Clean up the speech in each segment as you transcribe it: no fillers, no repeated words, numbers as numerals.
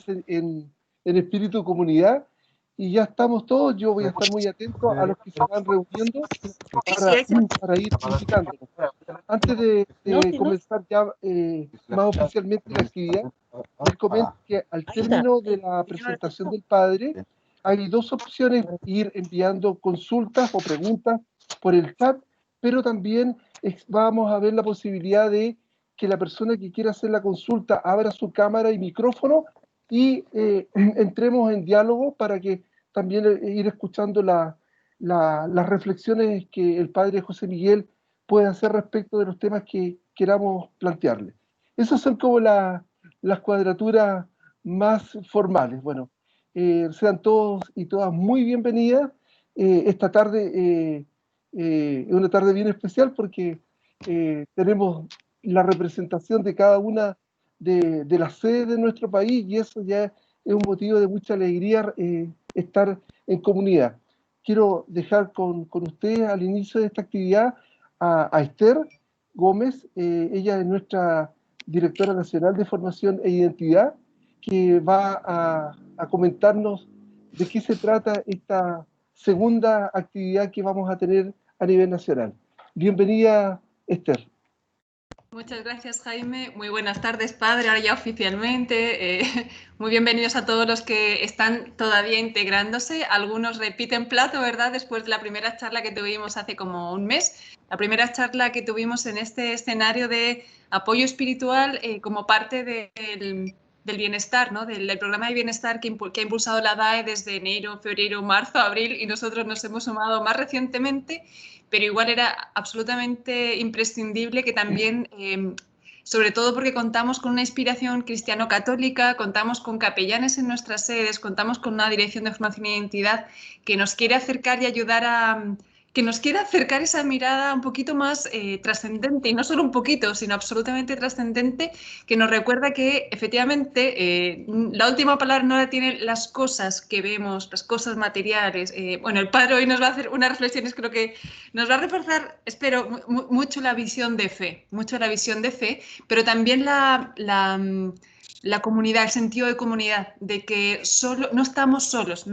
en espíritu de comunidad, y ya estamos todos. Yo voy a estar muy atento a los que se van reuniendo para ir invitándolos. Antes de comenzar ya más oficialmente la actividad, les comento que al término de la presentación del padre, hay dos opciones: ir enviando consultas o preguntas por el chat, pero también vamos a ver la posibilidad de que la persona que quiera hacer la consulta abra su cámara y micrófono y entremos en diálogo para que también ir escuchando las reflexiones que el padre José Miguel puede hacer respecto de los temas que queramos plantearle. Esas son como las cuadraturas más formales. Bueno, sean todos y todas muy bienvenidas. Esta tarde es una tarde bien especial porque tenemos la representación de cada una de las sedes de nuestro país, y eso ya es un motivo de mucha alegría estar en comunidad. Quiero dejar con ustedes al inicio de esta actividad a Esther Gómez. Ella es nuestra directora nacional de formación e identidad, que va a comentarnos de qué se trata esta segunda actividad que vamos a tener a nivel nacional. Bienvenida, Esther. Muchas gracias, Jaime. Muy buenas tardes, padre, ahora ya oficialmente. Muy bienvenidos a todos los que están todavía integrándose. Algunos repiten plato, ¿verdad?, después de la primera charla que tuvimos hace como un mes. La primera charla que tuvimos en este escenario de apoyo espiritual como parte del bienestar, ¿no?, del programa de bienestar que ha impulsado la DAE desde enero, febrero, marzo, abril, y nosotros nos hemos sumado más recientemente. Pero igual era absolutamente imprescindible que también, sobre todo porque contamos con una inspiración cristiano-católica, contamos con capellanes en nuestras sedes, contamos con una dirección de formación e identidad que nos quiere acercar y ayudar que nos quiere acercar esa mirada un poquito más trascendente, y no solo un poquito, sino absolutamente trascendente, que nos recuerda que efectivamente la última palabra no la tienen las cosas que vemos, las cosas materiales. Bueno, el padre hoy nos va a hacer unas reflexiones, creo que nos va a reforzar, espero, mucho la visión de fe, pero también la comunidad, el sentido de comunidad, de que no estamos solos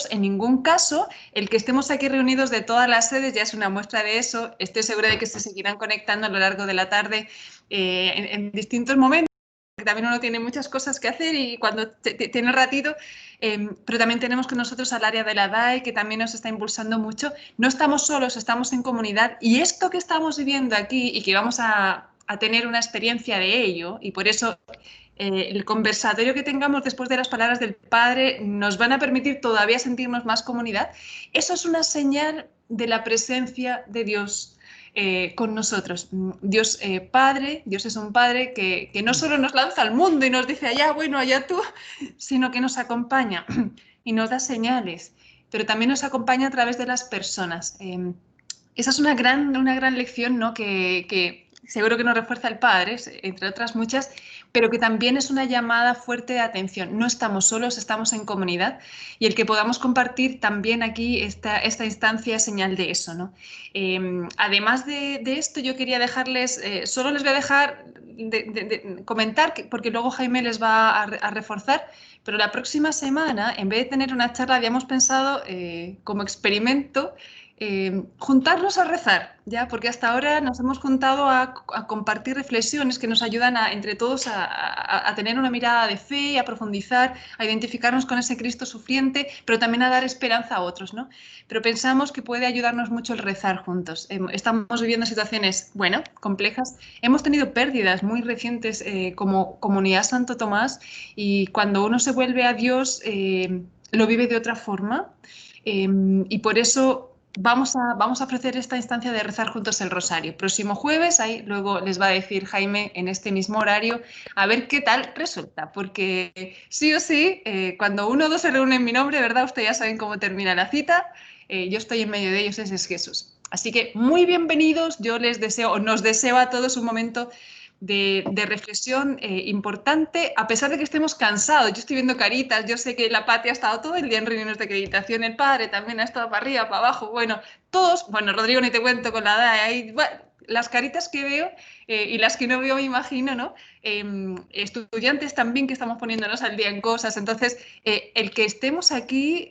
en ningún caso. El que estemos aquí reunidos de todas las sedes ya es una muestra de eso. Estoy segura de que se seguirán conectando a lo largo de la tarde en distintos momentos, porque también uno tiene muchas cosas que hacer y cuando tiene ratito, pero también tenemos con nosotros al área de la DAE, que también nos está impulsando mucho. No estamos solos, estamos en comunidad, y esto que estamos viviendo aquí y que vamos a tener una experiencia de ello, y por eso el conversatorio que tengamos después de las palabras del Padre nos van a permitir todavía sentirnos más comunidad. Eso es una señal de la presencia de Dios con nosotros. Dios Padre, Dios es un Padre que no solo nos lanza al mundo y nos dice allá, bueno, allá tú, sino que nos acompaña y nos da señales, pero también nos acompaña a través de las personas. Esa es una gran lección, ¿no?, que seguro que nos refuerza el Padre, entre otras muchas, pero que también es una llamada fuerte de atención. No estamos solos, estamos en comunidad, y el que podamos compartir también aquí esta instancia es señal de eso, ¿no? Además de esto, yo quería dejarles, solo les voy a dejar comentar, porque luego Jaime les va a reforzar, pero la próxima semana, en vez de tener una charla, habíamos pensado como experimento juntarnos a rezar, ¿ya? Porque hasta ahora nos hemos juntado a compartir reflexiones que nos ayudan entre todos a tener una mirada de fe, a profundizar, a identificarnos con ese Cristo sufriente, pero también a dar esperanza a otros, ¿no? Pero pensamos que puede ayudarnos mucho el rezar juntos. Estamos viviendo situaciones, bueno, complejas. Hemos tenido pérdidas muy recientes como comunidad Santo Tomás, y cuando uno se vuelve a Dios lo vive de otra forma, y por eso vamos a ofrecer esta instancia de rezar juntos el rosario. Próximo jueves, ahí luego les va a decir Jaime en este mismo horario, a ver qué tal resulta, porque sí o sí, cuando uno o dos se reúnen en mi nombre, ¿verdad? Ustedes ya saben cómo termina la cita. Yo estoy en medio de ellos, ese es Jesús. Así que muy bienvenidos, yo les deseo, o nos deseo a todos un momento de reflexión importante, a pesar de que estemos cansados. Yo estoy viendo caritas, yo sé que la Pati ha estado todo el día en reuniones de acreditación, el padre también ha estado para arriba, para abajo, bueno, todos, bueno, Rodrigo ni te cuento con la DAE, ahí, bueno, las caritas que veo y las que no veo, me imagino, ¿no? Estudiantes también que estamos poniéndonos al día en cosas. Entonces, el que estemos aquí,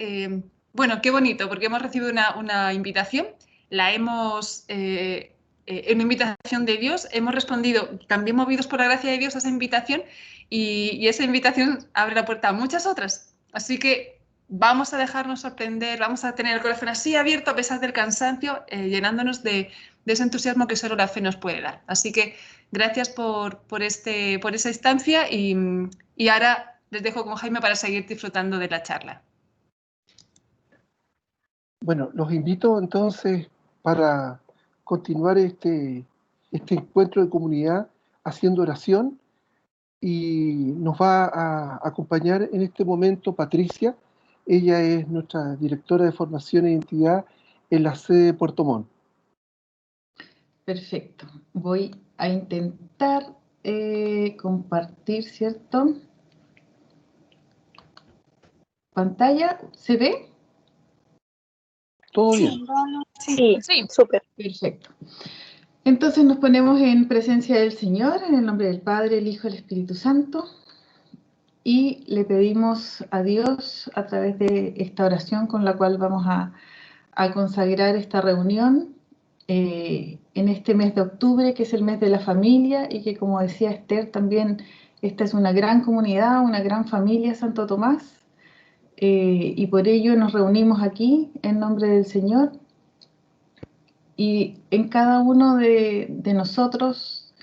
bueno, qué bonito, porque hemos recibido una invitación, la hemos... una invitación de Dios, hemos respondido también movidos por la gracia de Dios a esa invitación y esa invitación abre la puerta a muchas otras. Así que vamos a dejarnos sorprender, vamos a tener el corazón así abierto a pesar del cansancio, llenándonos de ese entusiasmo que solo la fe nos puede dar. Así que gracias por esa instancia y ahora les dejo con Jaime para seguir disfrutando de la charla. Bueno, los invito entonces para continuar este encuentro de comunidad haciendo oración y nos va a acompañar en este momento Patricia. Ella es nuestra directora de formación e identidad en la sede de Puerto Montt. Perfecto. Voy a intentar compartir, ¿cierto? ¿Pantalla? ¿Se ve? ¿Todo bien? Sí, súper. Perfecto. Entonces nos ponemos en presencia del Señor, en el nombre del Padre, el Hijo y el Espíritu Santo, y le pedimos a Dios a través de esta oración con la cual vamos a consagrar esta reunión en este mes de octubre, que es el mes de la familia, y que, como decía Esther, también esta es una gran comunidad, una gran familia, Santo Tomás, y por ello nos reunimos aquí en nombre del Señor. Y en cada uno de nosotros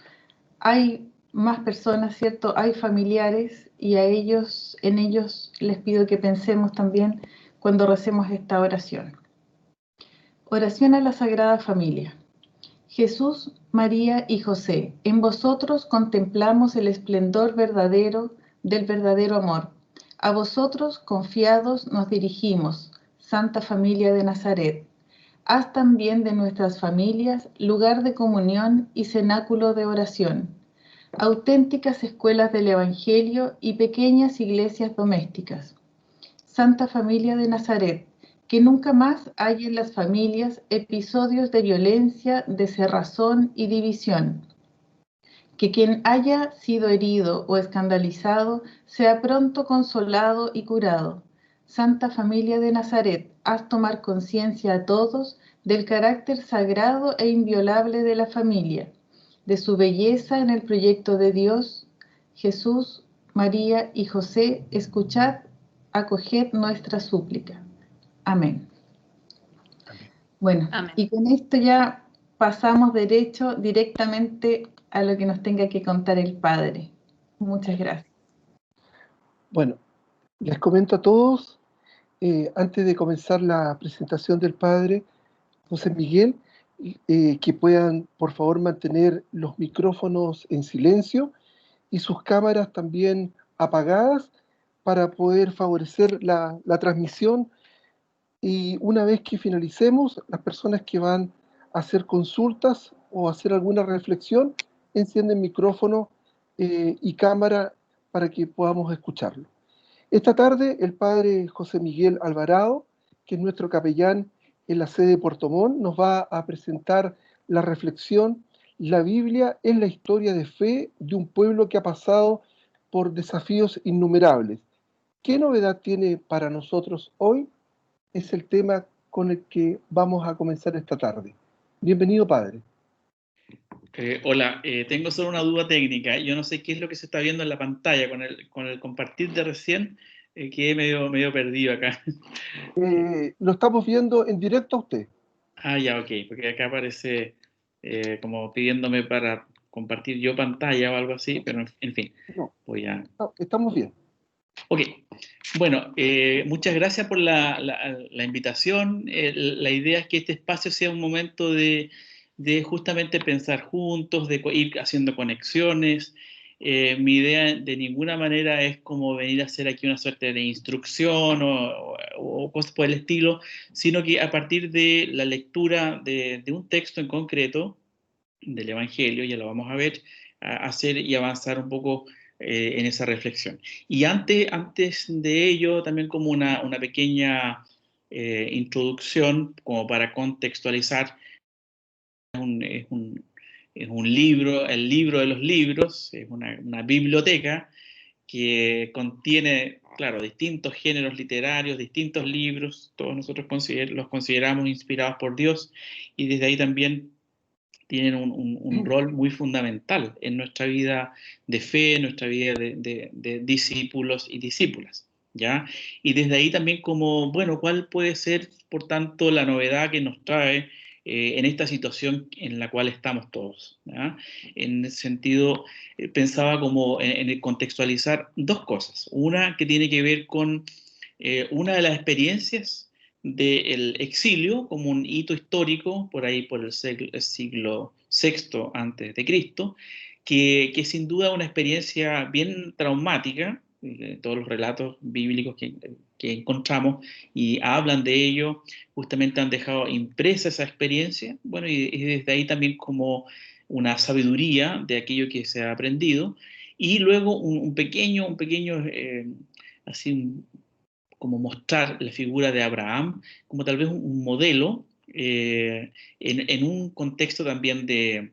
hay más personas, ¿cierto? Hay familiares y en ellos les pido que pensemos también cuando recemos esta oración. Oración a la Sagrada Familia. Jesús, María y José, en vosotros contemplamos el esplendor verdadero del verdadero amor. A vosotros, confiados, nos dirigimos, Santa Familia de Nazaret. Haz también de nuestras familias lugar de comunión y cenáculo de oración, auténticas escuelas del Evangelio y pequeñas iglesias domésticas. Santa Familia de Nazaret, que nunca más haya en las familias episodios de violencia, de cerrazón y división. Que quien haya sido herido o escandalizado sea pronto consolado y curado. Santa Familia de Nazaret, haz tomar conciencia a todos del carácter sagrado e inviolable de la familia, de su belleza en el proyecto de Dios. Jesús, María y José, escuchad, acoged nuestra súplica. Amén. Bueno, Amén. Y con esto ya pasamos directamente a lo que nos tenga que contar el Padre. Muchas gracias. Bueno, les comento a todos, antes de comenzar la presentación del Padre José Miguel, que puedan, por favor, mantener los micrófonos en silencio y sus cámaras también apagadas para poder favorecer la transmisión. Y una vez que finalicemos, las personas que van a hacer consultas o hacer alguna reflexión, encienden micrófono y cámara para que podamos escucharlo. Esta tarde, el Padre José Miguel Alvarado, que es nuestro capellán en la sede de Puerto Montt, nos va a presentar la reflexión La Biblia es la historia de fe de un pueblo que ha pasado por desafíos innumerables. ¿Qué novedad tiene para nosotros hoy? Es el tema con el que vamos a comenzar esta tarde. Bienvenido, Padre. Hola, tengo solo una duda técnica. Yo no sé qué es lo que se está viendo en la pantalla con el compartir de recién. Quedé medio perdido acá. Lo estamos viendo en directo a usted. Ah, ya, ok, porque acá aparece como pidiéndome para compartir yo pantalla o algo así, pero en fin, No, voy a... no, estamos bien. Ok, bueno, muchas gracias por la invitación. La idea es que este espacio sea un momento de justamente pensar juntos, de ir haciendo conexiones. Mi idea de ninguna manera es como venir a hacer aquí una suerte de instrucción o cosas por el estilo, sino que a partir de la lectura de un texto en concreto, del Evangelio, ya lo vamos a ver, hacer y avanzar un poco en esa reflexión. Y antes de ello, también como una pequeña introducción, como para contextualizar, es es un libro, el libro de los libros, es una biblioteca que contiene, claro, distintos géneros literarios, distintos libros, todos nosotros los consideramos inspirados por Dios, y desde ahí también tienen un rol muy fundamental en nuestra vida de fe, en nuestra vida de discípulos y discípulas, ¿ya? Y desde ahí también como, bueno, ¿cuál puede ser, por tanto, la novedad que nos trae en esta situación en la cual estamos todos, ¿ya? En ese sentido, pensaba como en el contextualizar dos cosas. Una que tiene que ver con una de las experiencias del exilio como un hito histórico, por ahí por el siglo VI antes de Cristo, que sin duda es una experiencia bien traumática. Todos los relatos bíblicos que encontramos y hablan de ello, justamente han dejado impresa esa experiencia, bueno, y desde ahí también como una sabiduría de aquello que se ha aprendido, y luego un pequeño así como mostrar la figura de Abraham como tal vez un modelo en un contexto también de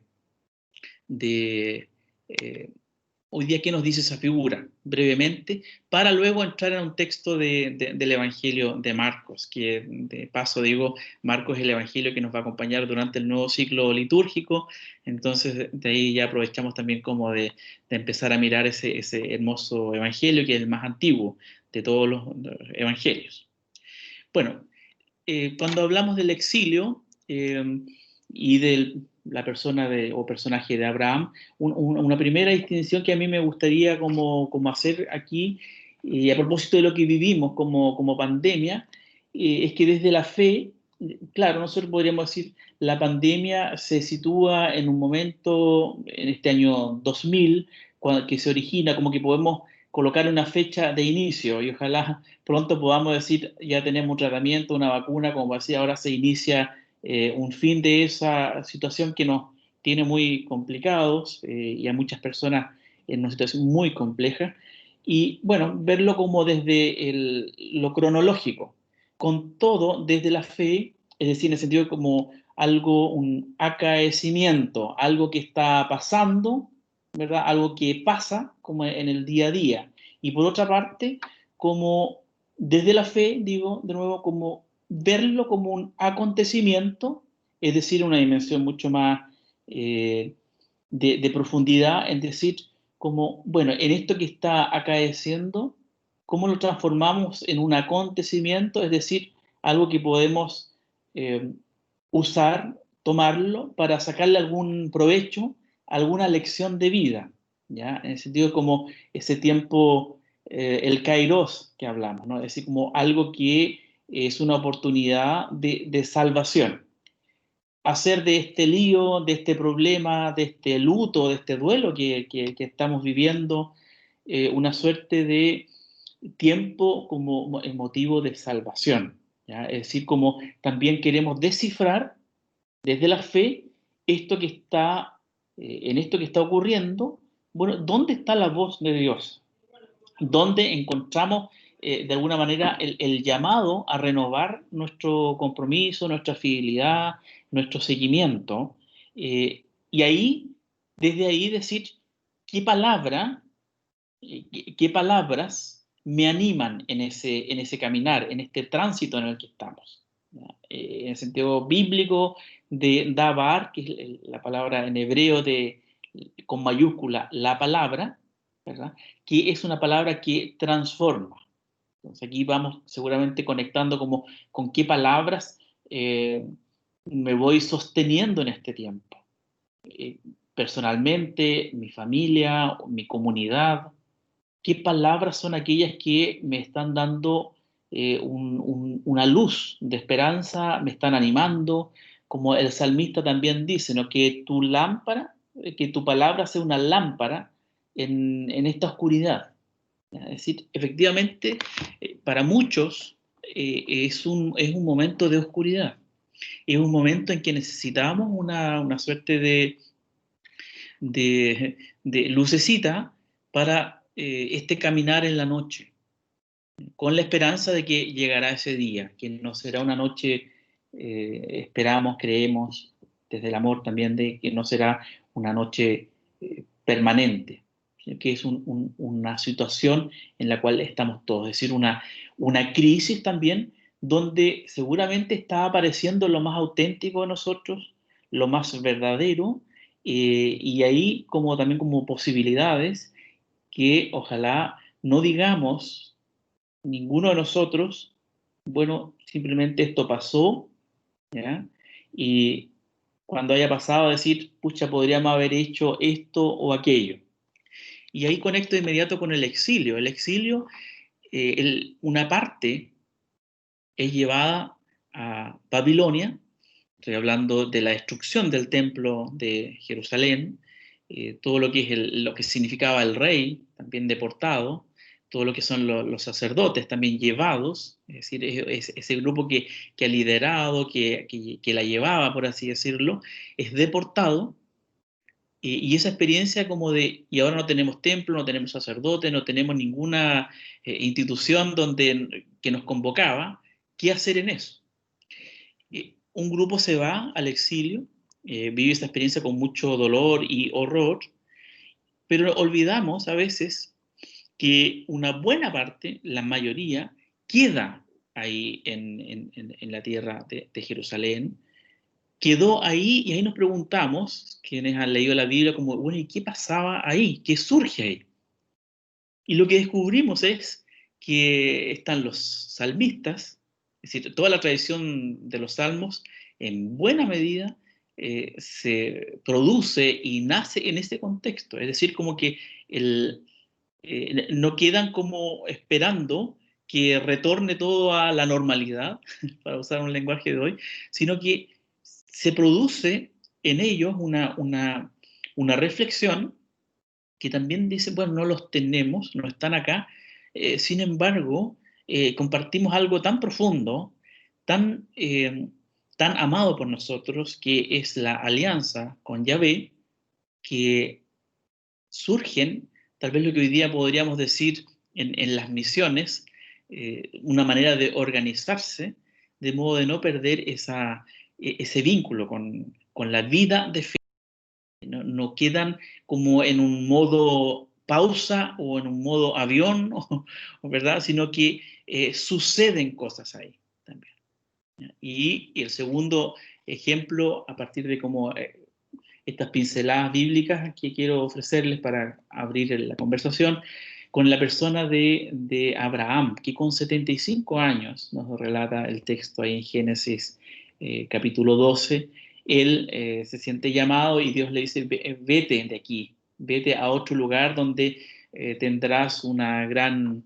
hoy día, ¿qué nos dice esa figura? Brevemente, para luego entrar en un texto del Evangelio de Marcos, que de paso digo, Marcos es el Evangelio que nos va a acompañar durante el nuevo ciclo litúrgico, entonces de ahí ya aprovechamos también como de empezar a mirar ese hermoso Evangelio, que es el más antiguo de todos los Evangelios. Bueno, cuando hablamos del exilio y de la persona o personaje de Abraham, una primera distinción que a mí me gustaría como hacer aquí, a propósito de lo que vivimos como pandemia, es que desde la fe, claro, nosotros podríamos decir, la pandemia se sitúa en un momento, en este año 2000, que se origina, como que podemos colocar una fecha de inicio, y ojalá pronto podamos decir, ya tenemos un tratamiento, una vacuna, como decía, ahora se inicia un fin de esa situación que nos tiene muy complicados y a muchas personas en una situación muy compleja. Y bueno, verlo como desde lo cronológico, con todo desde la fe, es decir, en el sentido como algo, un acaecimiento, algo que está pasando, ¿verdad? Algo que pasa como en el día a día. Y por otra parte, como desde la fe, digo de nuevo, como verlo como un acontecimiento, es decir, una dimensión mucho más de profundidad, es decir, como, bueno, en esto que está acaeciendo, ¿cómo lo transformamos en un acontecimiento? Es decir, algo que podemos usar, tomarlo para sacarle algún provecho, alguna lección de vida, ¿ya? En el sentido como ese tiempo, el kairos que hablamos, ¿no? Es decir, como algo que es una oportunidad de salvación. Hacer de este lío, de este problema, de este luto, de este duelo que estamos viviendo, una suerte de tiempo como motivo de salvación, ¿ya? Es decir, como también queremos descifrar desde la fe esto que está, en esto que está ocurriendo, bueno, ¿dónde está la voz de Dios? ¿Dónde encontramos de alguna manera el llamado a renovar nuestro compromiso, nuestra fidelidad, nuestro seguimiento? Y ahí, desde ahí decir, ¿qué palabra, qué palabras me animan en ese caminar, en este tránsito en el que estamos? En el sentido bíblico de dabar, que es la palabra en hebreo con mayúscula, la palabra, ¿verdad? Que es una palabra que transforma. Entonces aquí vamos seguramente conectando como con qué palabras me voy sosteniendo en este tiempo. Personalmente, mi familia, mi comunidad, qué palabras son aquellas que me están dando una luz de esperanza, me están animando, como el salmista también dice, ¿no? Que tu lámpara, que tu palabra sea una lámpara en esta oscuridad. ¿Ya? Es decir, efectivamente, para muchos es un momento de oscuridad, es un momento en que necesitamos una suerte de lucecita para este caminar en la noche, con la esperanza de que llegará ese día, que no será una noche, esperamos, creemos, desde el amor también, de que no será una noche permanente, que es una situación en la cual estamos todos, es decir, una crisis también donde seguramente está apareciendo lo más auténtico de nosotros, lo más verdadero, y ahí también como posibilidades que ojalá no digamos ninguno de nosotros, bueno, simplemente esto pasó, ¿ya? Y cuando haya pasado decir, pucha, podríamos haber hecho esto o aquello. Y ahí conecto de inmediato con el exilio. El exilio, una parte es llevada a Babilonia, estoy hablando de la destrucción del templo de Jerusalén, todo lo que es lo que significaba el rey, también deportado, todo lo que son los sacerdotes también llevados, es decir, ese grupo que ha liderado, que la llevaba, por así decirlo, es deportado, y esa experiencia como y ahora no tenemos templo, no tenemos sacerdote, no tenemos ninguna institución que nos convocaba, ¿qué hacer en eso? Un grupo se va al exilio, vive esa experiencia con mucho dolor y horror, pero olvidamos a veces que una buena parte, la mayoría, queda ahí en la tierra de Jerusalén, quedó ahí y ahí nos preguntamos, quienes han leído la Biblia, como, bueno, ¿y qué pasaba ahí? ¿Qué surge ahí? Y lo que descubrimos es que están los salmistas, es decir, toda la tradición de los salmos, en buena medida, se produce y nace en este contexto. Es decir, como que no quedan como esperando que retorne todo a la normalidad, para usar un lenguaje de hoy, sino que se produce en ellos una reflexión que también dice, bueno, no los tenemos, no están acá, sin embargo, compartimos algo tan profundo, tan amado por nosotros, que es la alianza con Yahvé, que surgen, tal vez lo que hoy día podríamos decir en las misiones, una manera de organizarse, de modo de no perder ese vínculo con la vida de fe. No quedan como en un modo pausa o en un modo avión, ¿verdad? Sino que suceden cosas ahí también. Y el segundo ejemplo, a partir de cómo estas pinceladas bíblicas que quiero ofrecerles para abrir la conversación, con la persona de Abraham, que con 75 años, nos relata el texto ahí en Génesis capítulo 12, él se siente llamado y Dios le dice, vete de aquí, vete a otro lugar donde tendrás una gran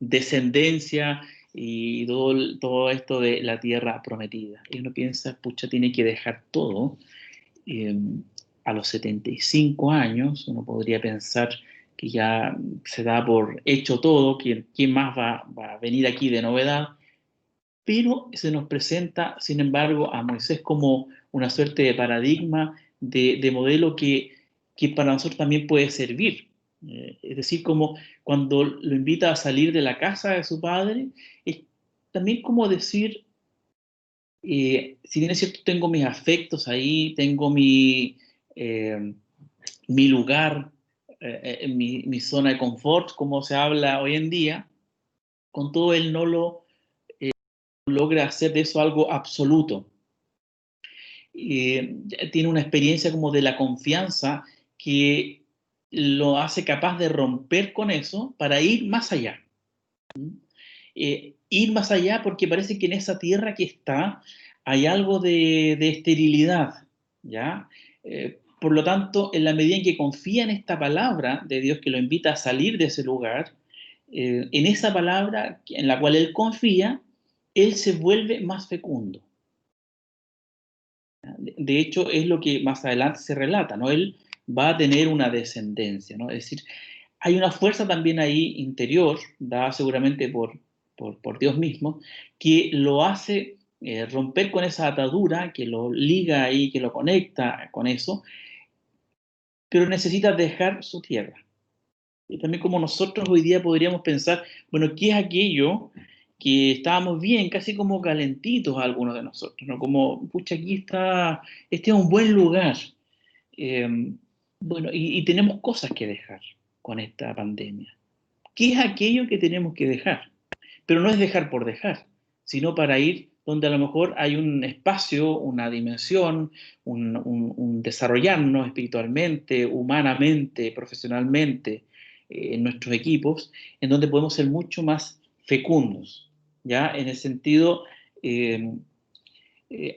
descendencia y todo esto de la tierra prometida. Y uno piensa, pucha, tiene que dejar todo. A los 75 años, uno podría pensar que ya se da por hecho todo, ¿quién más va a venir aquí de novedad? Pero se nos presenta, sin embargo, a Moisés como una suerte de paradigma, de modelo que para nosotros también puede servir. Es decir, como cuando lo invita a salir de la casa de su padre, es también como decir, si bien es cierto, tengo mis afectos ahí, tengo mi lugar, mi zona de confort, como se habla hoy en día, con todo él no lo logra hacer de eso algo absoluto. Tiene una experiencia como de la confianza que lo hace capaz de romper con eso para ir más allá. Ir más allá porque parece que en esa tierra que está hay algo de esterilidad, ¿ya? Por lo tanto, en la medida en que confía en esta palabra de Dios que lo invita a salir de ese lugar, en esa palabra en la cual él confía, él se vuelve más fecundo. De hecho, es lo que más adelante se relata, ¿no? Él va a tener una descendencia, ¿no? Es decir, hay una fuerza también ahí interior, dada seguramente por Dios mismo, que lo hace romper con esa atadura, que lo liga ahí, que lo conecta con eso, pero necesita dejar su tierra. Y también como nosotros hoy día podríamos pensar, bueno, ¿qué es aquello que estábamos bien, casi como calentitos algunos de nosotros, ¿no? Como, pucha, aquí está, este es un buen lugar. Bueno, y tenemos cosas que dejar con esta pandemia. ¿Qué es aquello que tenemos que dejar? Pero no es dejar por dejar, sino para ir donde a lo mejor hay un espacio, una dimensión, un desarrollarnos espiritualmente, humanamente, profesionalmente, en nuestros equipos, en donde podemos ser mucho más fecundos, ¿ya? En el sentido,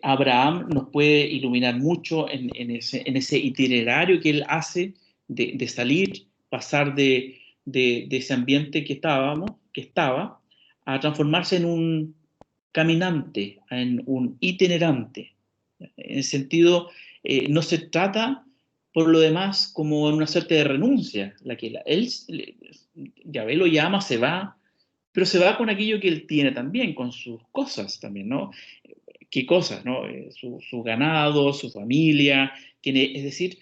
Abraham nos puede iluminar mucho en ese itinerario que él hace de salir, pasar de ese ambiente que estaba, a transformarse en un caminante, en un itinerante. En el sentido, no se trata por lo demás como una suerte de renuncia, Yahvé lo llama, se va, pero se va con aquello que él tiene también, con sus cosas también, ¿no? ¿Qué cosas, no? Su ganado, su familia, es decir,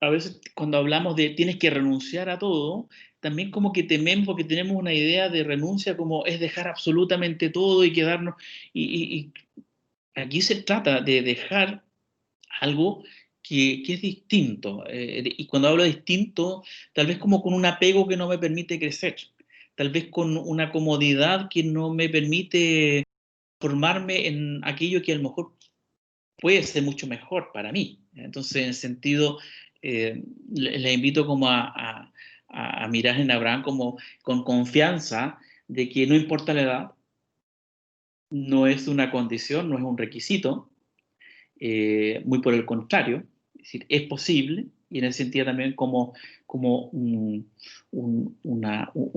a veces cuando hablamos de tienes que renunciar a todo, también como que tememos porque tenemos una idea de renuncia como es dejar absolutamente todo y quedarnos, y aquí se trata de dejar algo que es distinto, y cuando hablo de distinto, tal vez como con un apego que no me permite crecer, tal vez con una comodidad que no me permite formarme en aquello que a lo mejor puede ser mucho mejor para mí. Entonces, en el sentido, le invito como a mirar en Abraham como con confianza de que no importa la edad, no es una condición, no es un requisito, muy por el contrario, es decir, es posible, y en ese sentido también como un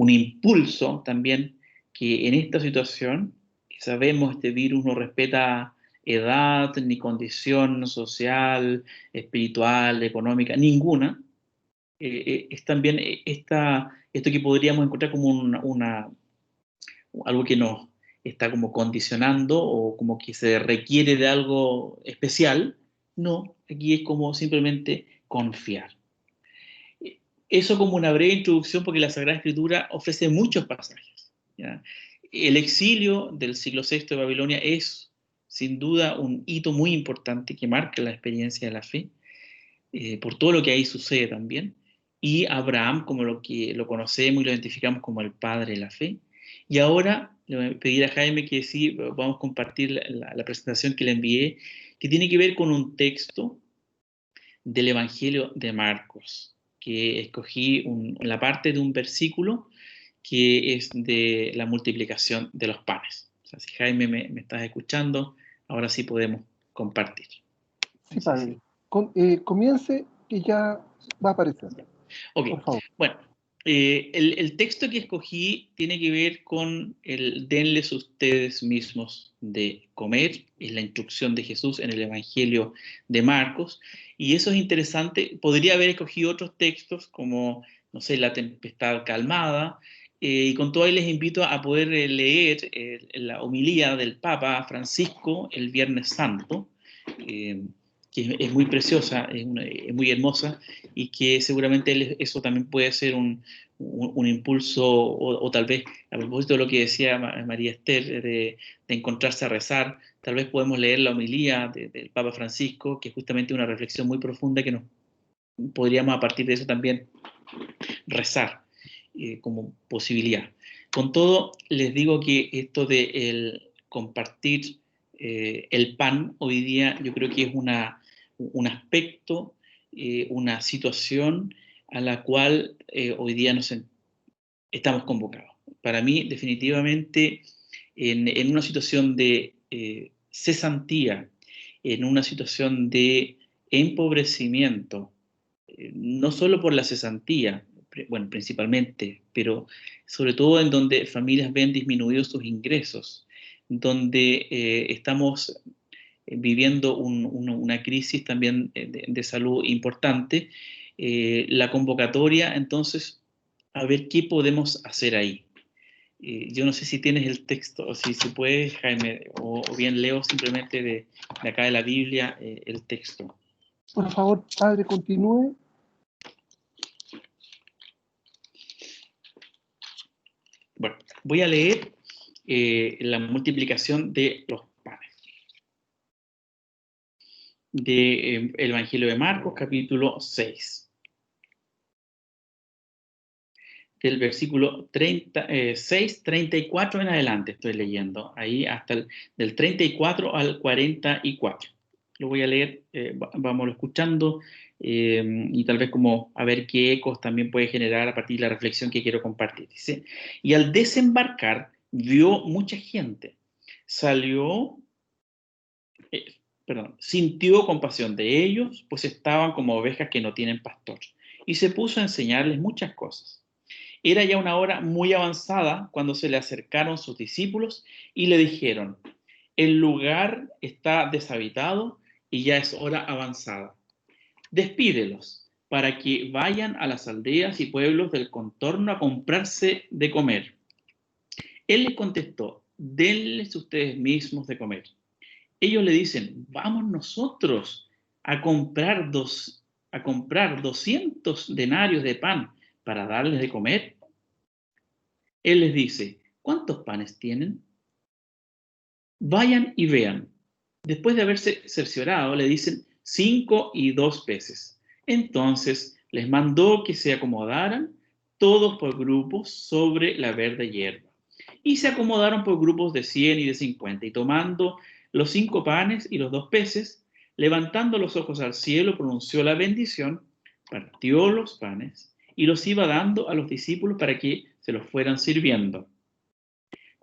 impulso también que en esta situación, que sabemos este virus no respeta edad, ni condición social, espiritual, económica, ninguna, es también esto que podríamos encontrar como algo que nos está como condicionando o como que se requiere de algo especial. No, aquí es como simplemente confiar. Eso como una breve introducción porque la Sagrada Escritura ofrece muchos pasajes, ¿ya? El exilio del siglo VI de Babilonia es sin duda un hito muy importante que marca la experiencia de la fe, por todo lo que ahí sucede también. Y Abraham, como lo que lo conocemos y lo identificamos como el padre de la fe. Y ahora le voy a pedir a Jaime que sí, vamos a compartir la presentación que le envié, que tiene que ver con un texto del Evangelio de Marcos, que escogí la parte de un versículo que es de la multiplicación de los panes. O sea, si Jaime me estás escuchando, ahora sí podemos compartir. Sí, padre. Comience, que ya va a aparecer. Ok, por favor. bueno, el texto que escogí tiene que ver con el denles ustedes mismos de comer, es la instrucción de Jesús en el Evangelio de Marcos, y eso es interesante. Podría haber escogido otros textos como, no sé, la tempestad calmada, y con todo ahí les invito a poder leer la homilía del Papa Francisco el Viernes Santo, que es muy preciosa, es muy hermosa, y que seguramente eso también puede ser un impulso, o tal vez, a propósito de lo que decía María Esther, de encontrarse a rezar, tal vez podemos leer la homilía del Papa Francisco, que es justamente una reflexión muy profunda que nos podríamos a partir de eso también rezar como posibilidad. Con todo, les digo que esto de el compartir el pan hoy día yo creo que es un aspecto, una situación a la cual hoy día estamos convocados. Para mí, definitivamente, en una situación de cesantía, en una situación de empobrecimiento, no solo por la cesantía, bueno, principalmente, pero sobre todo en donde familias ven disminuidos sus ingresos, donde estamos viviendo una crisis también de salud importante, la convocatoria, entonces, a ver qué podemos hacer ahí. Yo no sé si tienes el texto, o si puedes, Jaime, o bien leo simplemente de acá de la Biblia el texto. Por favor, padre, continúe. Bueno, voy a leer la multiplicación de los panes. del Evangelio de Marcos, capítulo 6. Del versículo 6, 34 en adelante estoy leyendo, ahí hasta del 34 al 44. Lo voy a leer, vamos escuchando, y tal vez como a ver qué ecos también puede generar a partir de la reflexión que quiero compartir. Dice, y al desembarcar vio mucha gente, sintió compasión de ellos, pues estaban como ovejas que no tienen pastor, y se puso a enseñarles muchas cosas. Era ya una hora muy avanzada cuando se le acercaron sus discípulos y le dijeron, el lugar está deshabitado y ya es hora avanzada. Despídelos para que vayan a las aldeas y pueblos del contorno a comprarse de comer. Él les contestó, denles ustedes mismos de comer. Ellos le dicen, vamos nosotros a comprar 200 denarios de pan para darles de comer. Él les dice, ¿cuántos panes tienen? Vayan y vean. Después de haberse cerciorado, le dicen 5 y 2 peces. Entonces les mandó que se acomodaran todos por grupos sobre la verde hierba. Y se acomodaron por grupos de 100 y de 50. Y tomando los 5 panes y los 2 peces, levantando los ojos al cielo, pronunció la bendición, partió los panes y los iba dando a los discípulos para que se los fueran sirviendo.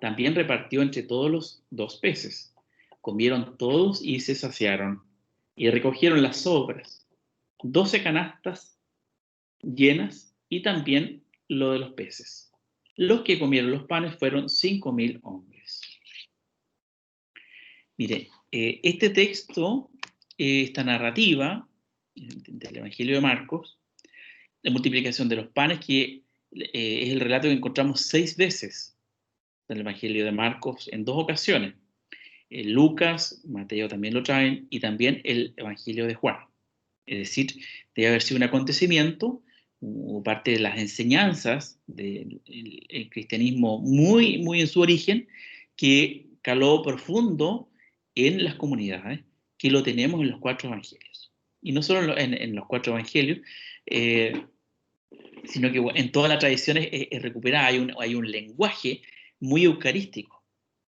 También repartió entre todos los 2 peces. Comieron todos y se saciaron. Y recogieron las sobras, 12 canastas llenas, y también lo de los peces. Los que comieron los panes fueron 5.000 hombres. Mire, este texto, esta narrativa del Evangelio de Marcos, la multiplicación de los panes, que es el relato que encontramos 6 veces en el Evangelio de Marcos en 2 ocasiones. Lucas, Mateo también lo traen, y también el Evangelio de Juan. Es decir, debe haber sido un acontecimiento o parte de las enseñanzas del cristianismo muy, muy en su origen, que caló profundo en las comunidades, que lo tenemos en los 4 evangelios. Y no solo en los 4 evangelios, sino que en toda la tradición es recuperada, hay un lenguaje muy eucarístico.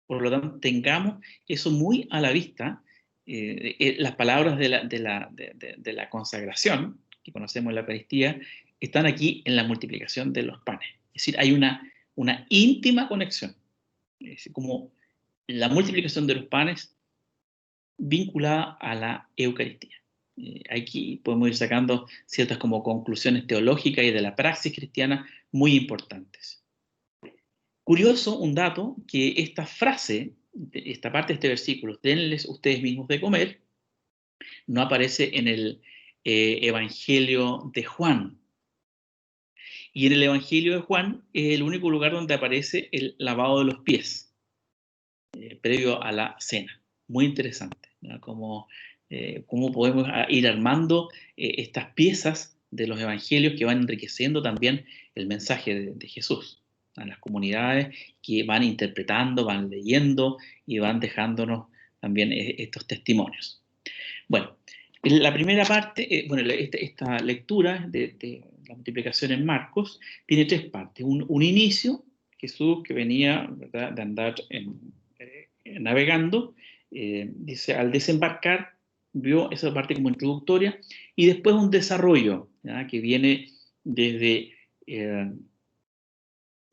Por lo tanto, tengamos eso muy a la vista. Las palabras de la consagración, que conocemos en la Eucaristía, están aquí en la multiplicación de los panes. Es decir, hay una íntima conexión. Es decir, como la multiplicación de los panes vinculada a la Eucaristía. Aquí podemos ir sacando ciertas como conclusiones teológicas y de la praxis cristiana muy importantes. Curioso, un dato, que esta frase, esta parte de este versículo, denles ustedes mismos de comer, no aparece en el Evangelio de Juan. Y en el Evangelio de Juan es el único lugar donde aparece el lavado de los pies, previo a la cena. Muy interesante, ¿no? Cómo podemos ir armando estas piezas de los evangelios que van enriqueciendo también el mensaje de Jesús a las comunidades, que van interpretando, van leyendo y van dejándonos también estos testimonios. Bueno, la primera parte, esta lectura de la multiplicación en Marcos tiene 3 partes. Un inicio, Jesús que venía, ¿verdad?, de andar navegando, dice, al desembarcar, vio esa parte como introductoria, y después un desarrollo, ¿ya?, que viene desde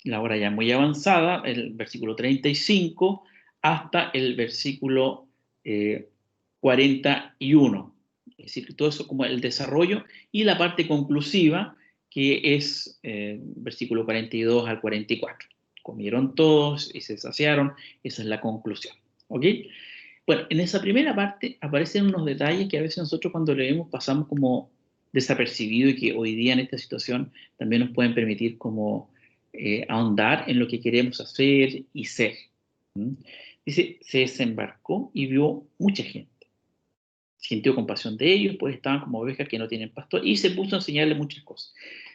la hora ya muy avanzada, el versículo 35, hasta el versículo 41. Es decir, todo eso como el desarrollo, y la parte conclusiva, que es versículo 42 al 44. Comieron todos y se saciaron, esa es la conclusión. ¿Ok? Bueno, en esa primera parte aparecen unos detalles que a veces nosotros cuando leemos pasamos como desapercibido, y que hoy día en esta situación también nos pueden permitir como ahondar en lo que queremos hacer y ser. Dice, se desembarcó y vio mucha gente. Sintió compasión de ellos, pues estaban como ovejas que no tienen pastor, y se puso a enseñarle muchas cosas.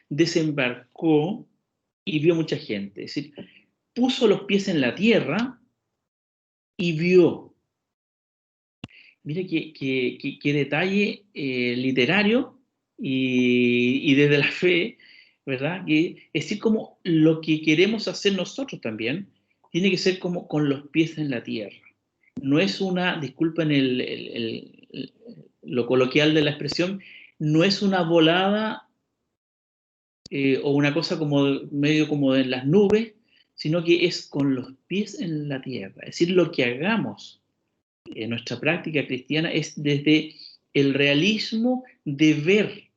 Desembarcó y vio mucha gente. Es decir, puso los pies en la tierra y vio. mira qué detalle literario y desde la fe, ¿verdad? Que es decir, como lo que queremos hacer nosotros también, tiene que ser como con los pies en la tierra. No es una, disculpen lo coloquial de la expresión, no es una volada o una cosa como medio como en las nubes, sino que es con los pies en la tierra. Es decir, lo que hagamos en nuestra práctica cristiana es desde el realismo de ver.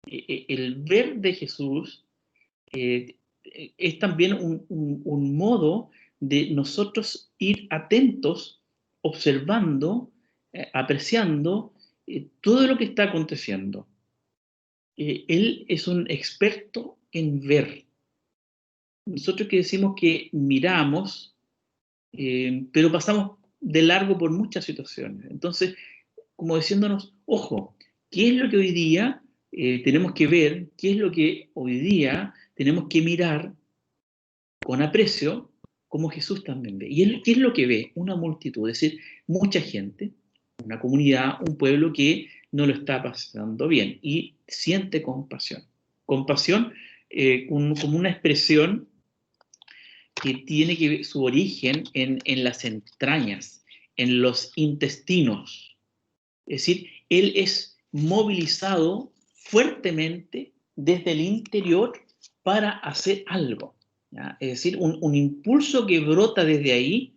El ver de Jesús es también un modo de nosotros ir atentos, observando, apreciando todo lo que está aconteciendo. Él es un experto en ver. Nosotros que decimos que miramos, pero pasamos de largo por muchas situaciones. Entonces, como diciéndonos, ojo, ¿qué es lo que hoy día tenemos que ver? ¿Qué es lo que hoy día tenemos que mirar con aprecio, como Jesús también ve? ¿Y él qué es lo que ve? Una multitud, es decir, mucha gente, una comunidad, un pueblo que no lo está pasando bien y siente compasión. Compasión como una expresión que tiene que ver su origen en las entrañas, en los intestinos. Es decir, él es movilizado fuertemente desde el interior para hacer algo. ¿Ya? Es decir, un impulso que brota desde ahí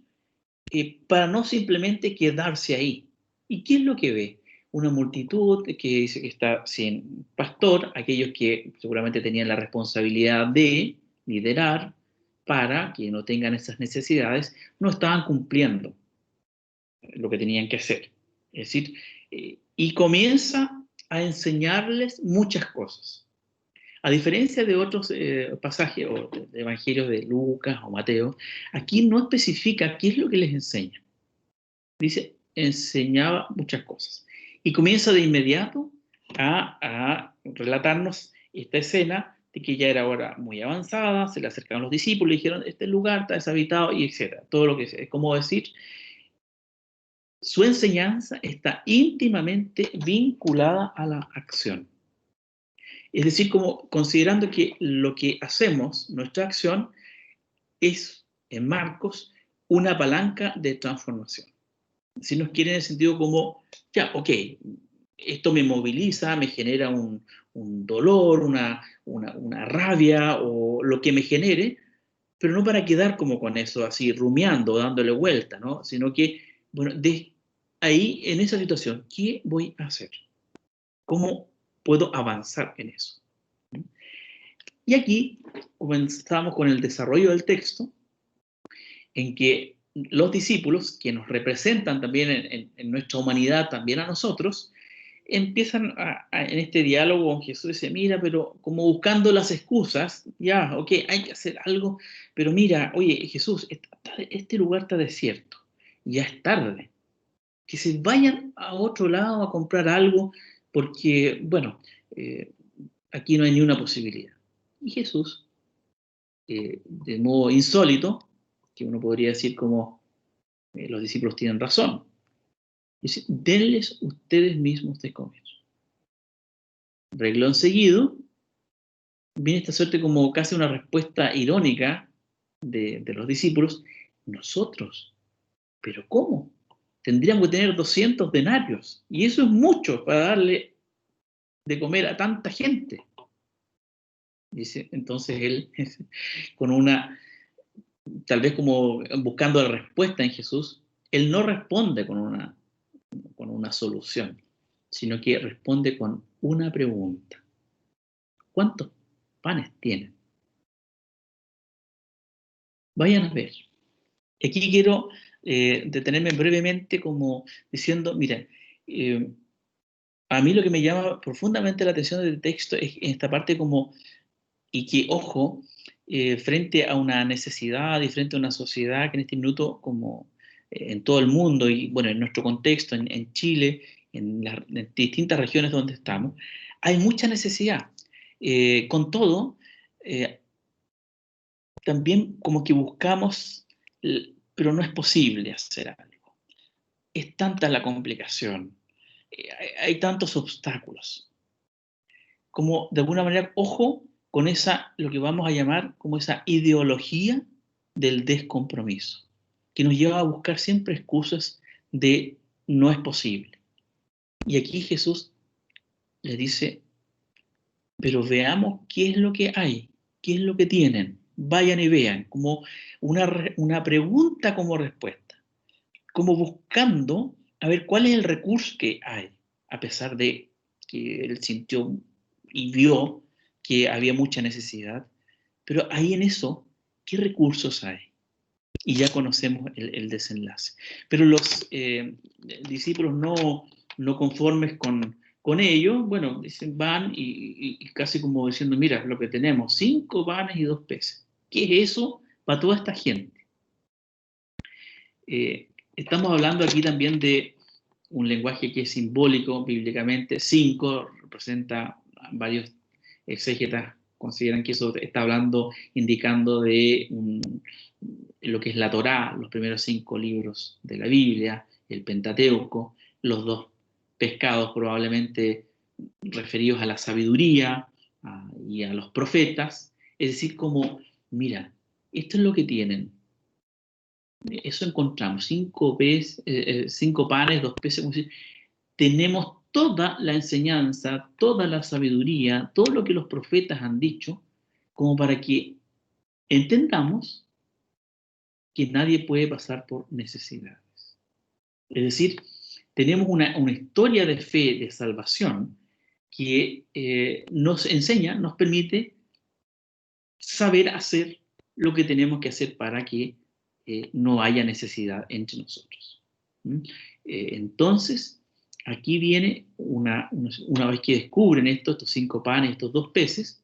para no simplemente quedarse ahí. ¿Y qué es lo que ve? Una multitud que dice que está sin pastor, aquellos que seguramente tenían la responsabilidad de liderar para que no tengan esas necesidades, no estaban cumpliendo lo que tenían que hacer. Es decir, y comienza a enseñarles muchas cosas. A diferencia de otros pasajes o de evangelios de Lucas o Mateo, aquí no especifica qué es lo que les enseña. Dice, enseñaba muchas cosas. Y comienza de inmediato a relatarnos esta escena de que ya era hora muy avanzada, se le acercaron los discípulos, le dijeron, este lugar está deshabitado, y etc. Todo lo que es como decir, su enseñanza está íntimamente vinculada a la acción. Es decir, como considerando que lo que hacemos, nuestra acción, es, en Marcos, una palanca de transformación. Si nos quiere en el sentido como, ya, ok, esto me moviliza, me genera un dolor, una rabia o lo que me genere, pero no para quedar como con eso, así rumiando, dándole vuelta, ¿no? Sino que, bueno, de ahí, en esa situación, ¿qué voy a hacer? ¿Cómo puedo avanzar en eso? Y aquí comenzamos con el desarrollo del texto, en que los discípulos, que nos representan también en nuestra humanidad, también a nosotros, empiezan en este diálogo con Jesús, dice, mira, pero como buscando las excusas, ya, ok, hay que hacer algo, pero mira, oye, Jesús, este lugar está desierto, ya es tarde, que se vayan a otro lado a comprar algo, porque, bueno, aquí no hay ni una posibilidad. Y Jesús, de modo insólito, que uno podría decir como los discípulos tienen razón, dice, denles ustedes mismos de comer. Reglón seguido, viene esta suerte como casi una respuesta irónica de los discípulos, nosotros, ¿pero cómo? Tendríamos que tener 200 denarios, y eso es mucho para darle de comer a tanta gente. Dice, entonces él, con una, tal vez como buscando la respuesta en Jesús, él no responde con una solución, sino que responde con una pregunta. ¿Cuántos panes tienen? Vayan a ver. Aquí quiero detenerme brevemente como diciendo, miren, a mí lo que me llama profundamente la atención del texto es esta parte como, y que, ojo, frente a una necesidad y frente a una sociedad que en este minuto, como en todo el mundo y bueno, en nuestro contexto, en Chile, en distintas regiones donde estamos, hay mucha necesidad. Con todo, también como que buscamos, pero no es posible hacer algo. es tanta la complicación, hay tantos obstáculos, como de alguna manera, ojo con esa, lo que vamos a llamar como esa ideología del descompromiso, que nos lleva a buscar siempre excusas de no es posible. Y aquí Jesús le dice, pero veamos qué es lo que hay, qué es lo que tienen, vayan y vean, como una pregunta como respuesta, como buscando a ver cuál es el recurso que hay, a pesar de que él sintió y vio que había mucha necesidad, pero ahí en eso, ¿qué recursos hay? Y ya conocemos el desenlace. Pero los discípulos no conformes con ello, bueno, dicen, van y casi como diciendo, mira, lo que tenemos, 5 panes y 2 peces. ¿Qué es eso para toda esta gente? Estamos hablando aquí también de un lenguaje que es simbólico bíblicamente. 5 representa, varios exégetas consideran que eso está hablando, indicando de lo que es la Torá, los primeros 5 libros de la Biblia, el Pentateuco, los 2 pescados probablemente referidos a la sabiduría y a los profetas. Es decir, como, mira, esto es lo que tienen. Eso encontramos, 5 panes, 2 peces, como decir, tenemos toda la enseñanza, toda la sabiduría, todo lo que los profetas han dicho, como para que entendamos que nadie puede pasar por necesidades. Es decir, tenemos una historia de fe, de salvación, que nos enseña, nos permite saber hacer lo que tenemos que hacer para que no haya necesidad entre nosotros. Entonces, aquí viene, una vez que descubren esto, estos 5 panes, estos 2 peces,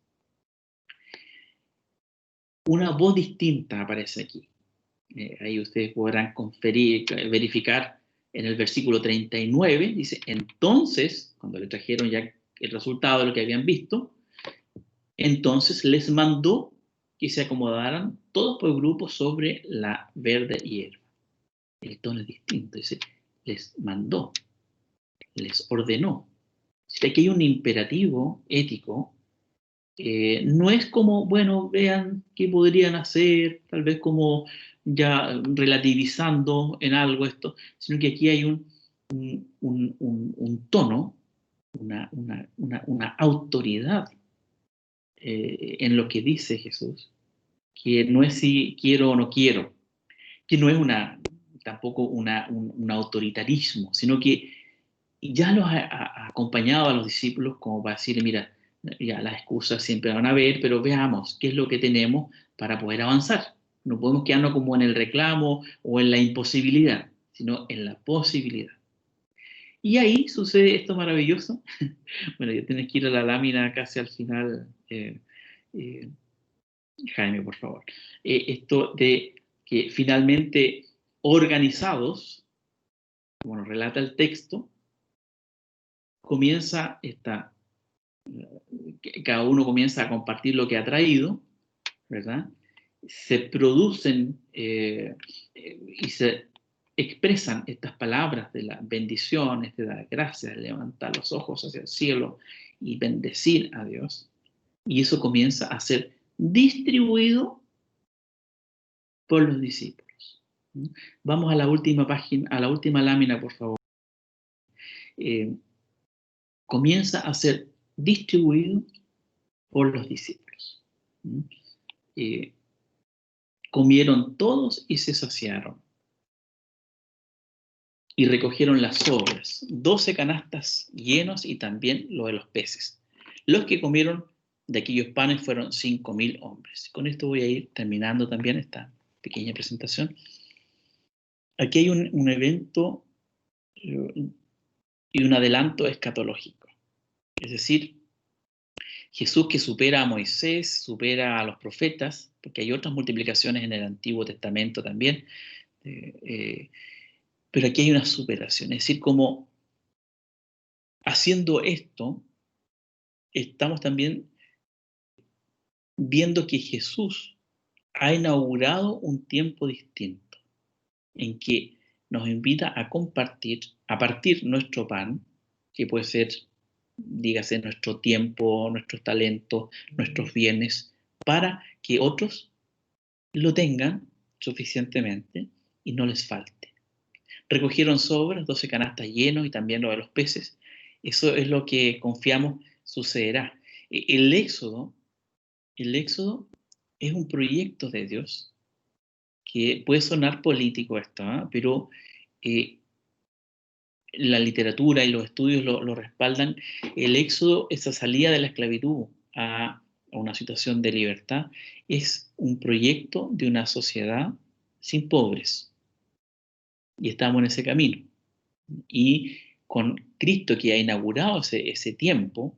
una voz distinta aparece aquí. Ahí ustedes podrán verificar en el versículo 39, dice, entonces, cuando le trajeron ya el resultado de lo que habían visto, entonces les mandó que se acomodaran todos por grupos sobre la verde hierba. El tono es distinto, dice, les mandó, les ordenó. Aquí hay un imperativo ético, no es como, bueno, vean qué podrían hacer, tal vez como ya relativizando en algo esto, sino que aquí hay un tono, una autoridad en lo que dice Jesús, que no es si quiero o no quiero, que no es tampoco un autoritarismo, sino que ya los ha acompañado a los discípulos como para decirle, mira, ya las excusas siempre van a haber, pero veamos qué es lo que tenemos para poder avanzar. No podemos quedarnos como en el reclamo o en la imposibilidad, sino en la posibilidad. Y ahí sucede esto maravilloso. Bueno, ya tienes que ir a la lámina casi al final, Jaime, por favor. Esto de que finalmente organizados, como nos relata el texto, cada uno comienza a compartir lo que ha traído, ¿verdad? Se producen y se expresan estas palabras de las bendiciones, de dar gracias, de levantar los ojos hacia el cielo y bendecir a Dios. Y eso comienza a ser distribuido por los discípulos. Vamos a la última página, a la última lámina, por favor. Comienza a ser distribuido por los discípulos. Comieron todos y se saciaron. Y recogieron las sobras, 12 canastas llenos y también lo de los peces. Los que comieron de aquellos panes fueron 5.000 hombres. Con esto voy a ir terminando también esta pequeña presentación. Aquí hay un evento y un adelanto escatológico. Es decir, Jesús que supera a Moisés, supera a los profetas, porque hay otras multiplicaciones en el Antiguo Testamento también, pero aquí hay una superación. Es decir, como haciendo esto, estamos también viendo que Jesús ha inaugurado un tiempo distinto, en que nos invita a compartir, a partir nuestro pan, que puede ser, dígase, nuestro tiempo, nuestros talentos, nuestros bienes, para que otros lo tengan suficientemente y no les falte. Recogieron sobras, 12 canastas llenos y también lo de los peces. Eso es lo que confiamos sucederá. El Éxodo es un proyecto de Dios, que puede sonar político esto, ¿eh? Pero la literatura y los estudios lo respaldan. El Éxodo, esa salida de la esclavitud a una situación de libertad, es un proyecto de una sociedad sin pobres. Y estamos en ese camino. Y con Cristo, que ha inaugurado ese tiempo,